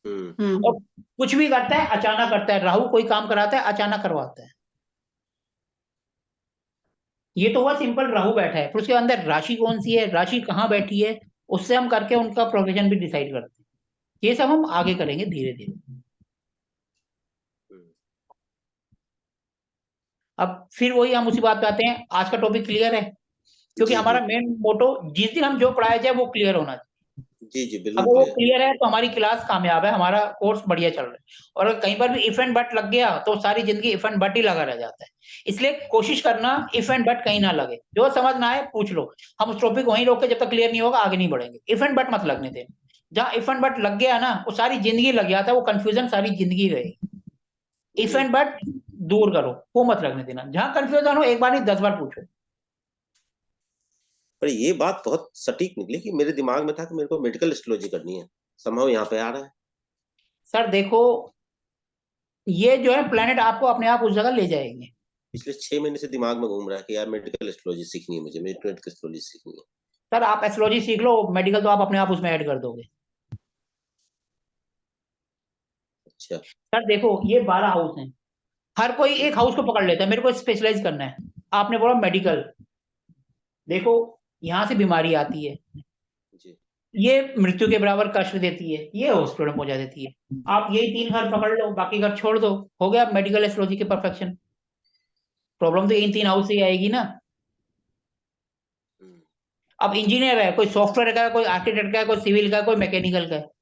हम्म। और कुछ भी करता है अचानक करता है, राहु कोई काम कराता है अचानक करवाता है। ये तो हुआ सिंपल, राहु बैठा है, फिर उसके अंदर राशि कौन सी है, राशि कहाँ बैठी है, उससे हम करके उनका प्रोफेशन भी डिसाइड करते हैं। ये सब हम आगे करेंगे धीरे धीरे। हम्म। अब फिर वही हम उसी बात पे आते हैं, आज का टॉपिक क्लियर है? क्योंकि जी हमारा जी मेन मोटो जिस दिन हम जो पढ़ाया जाए वो क्लियर होना चाहिए। जी जी, अगर बिल्कुल वो क्लियर। क्लियर है तो हमारी क्लास कामयाब है, हमारा कोर्स बढ़िया चल रहा है। और अगर कहीं पर भी इफ एंड बट लग गया तो सारी जिंदगी इफ एंड बट ही लगा रह जाता है। इसलिए कोशिश करना इफ एंड बट कहीं ना लगे, जो समझ ना आए पूछ लो। हम उस टॉपिक वहीं रोक के जब तक क्लियर नहीं होगा आगे नहीं बढ़ेंगे। इफ एंड बट मत लगने देना। जहां इफ एंड बट लग गया ना वो सारी जिंदगी लग जाता है, वो कंफ्यूजन सारी जिंदगी रहेगी। इफ जी, एंड बट दूर करो, वो मत लगने देना। जहां कंफ्यूजन हो एक बार नहीं 10 बार पूछो। पर ये बात बहुत सटीक निकली कि मेरे दिमाग में था कि मेरे को मेडिकल एस्ट्रोलॉजी करनी है, संभव यहाँ पे आ रहा है। सर देखो, ये जो है प्लेनेट आपको अपने आप उस जगह ले जाएंगे। पिछले 6 महीने से दिमाग में घूम रहा है कि यार मेडिकल एस्ट्रोलॉजी सीखनी है, मुझे मेडिकल एस्ट्रोलॉजी सीखनी है। सर आप एस्ट्रोलॉजी सीख लो, मेडिकल तो आप अपने आप उसमें ऐड कर दोगे। अच्छा। सर देखो ये 12 हाउस हैं, हर कोई जी एक हाउस को पकड़ लेता है, मेरे को स्पेशलाइज करना है। आपने बोला मेडिकल, देखो यहाँ से बीमारी आती है, जी ये मृत्यु के बराबर कष्ट देती है, ये हॉस्पिटल में पहुंचा देती है। आप यही 3 घर पकड़ लो, बाकी घर छोड़ दो, हो गया मेडिकल एस्ट्रोलॉजी के परफेक्शन। प्रॉब्लम तो इन 3 हाउस से ही आएगी ना। हम्म, अब इंजीनियर है, कोई सॉफ्टवेयर का है, कोई आर्किटेक्ट का है, कोई सिविल का है, कोई मैकेनिकल का है,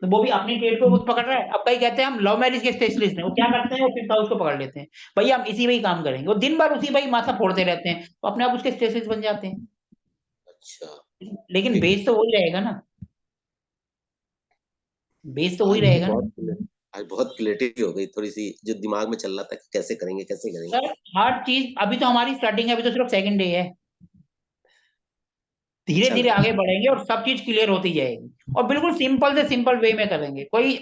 तो वो भी अपनी ट्रेड को वो पकड़ रहा है। अब कई कहते हैं हम लव मैरिज के स्पेशलिस्ट हैं, वो क्या करते हैं, वो 5th हाउस को पकड़ लेते हैं, भैया हम इसी में ही काम करेंगे, वो दिन भर उसी भाई माथा फोड़ते रहते हैं, तो अपने आप उसके स्पेशलिस्ट बन जाते हैं। अच्छा। लेकिन ठीक। बेस तो वही रहेगा ना, बेस तो वही आज मुझे रहेगा ना। आज बहुत क्लियरिटी हो गई थोड़ी सी, जो दिमाग में चल रहा था कि कैसे करेंगे कैसे करेंगे। सर हर चीज अभी तो हमारी स्टार्टिंग है, अभी तो सिर्फ सेकंड डे है। धीरे अच्छा धीरे लग रहा आगे बढ़ेंगे और सब चीज क्लियर होती जाएगी। और बिल्कुल सिंपल से सिंपल वे में करेंगे, कोई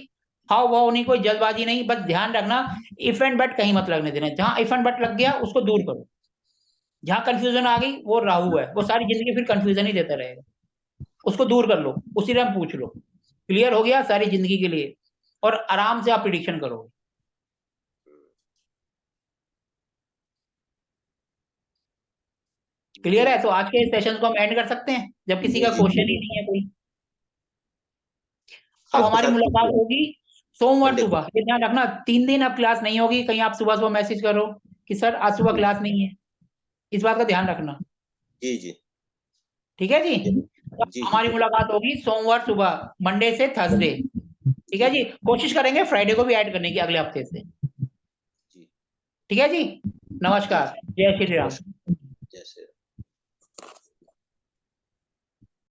हाव भाव नहीं, कोई जल्दबाजी नहीं, बस ध्यान रखना इफ एंड बट कहीं मत लगने देना। जहां इफ एंड बट लग गया उसको दूर करो। जहां कंफ्यूजन आ गई वो राहु है, वो सारी जिंदगी फिर कंफ्यूजन ही देता रहेगा। उसको दूर कर लो, उसी टाइम पूछ लो, क्लियर हो गया सारी जिंदगी के लिए। और आराम से आप प्रिडिक्शन करोगे। है। क्लियर जी है? तो आज के सेशन को हम एंड कर सकते हैं जब किसी जी का जी क्वेश्चन ही बिल्कुल। नहीं है कोई। अब आपके हमारी साथ मुलाकात होगी सोमवार मंडे को। सुबह, ये ध्यान रखना। 3 दिन अब क्लास नहीं होगी, कहीं आप सुबह सुबह मैसेज करो कि सर आज सुबह जी क्लास नहीं है, इस बात का ध्यान रखना। जी जी ठीक है जी? जरूर। तो जी जी हमारी जरूर। मुलाकात होगी सोमवार सुबह, मंडे से थर्सडे। ठीक है जी जी? कोशिश करेंगे फ्राइडे को भी ऐड करने की अगले हफ्ते से। जी ठीक है जी? जी नमस्कार, जी। जय श्री राम। नमस्कार।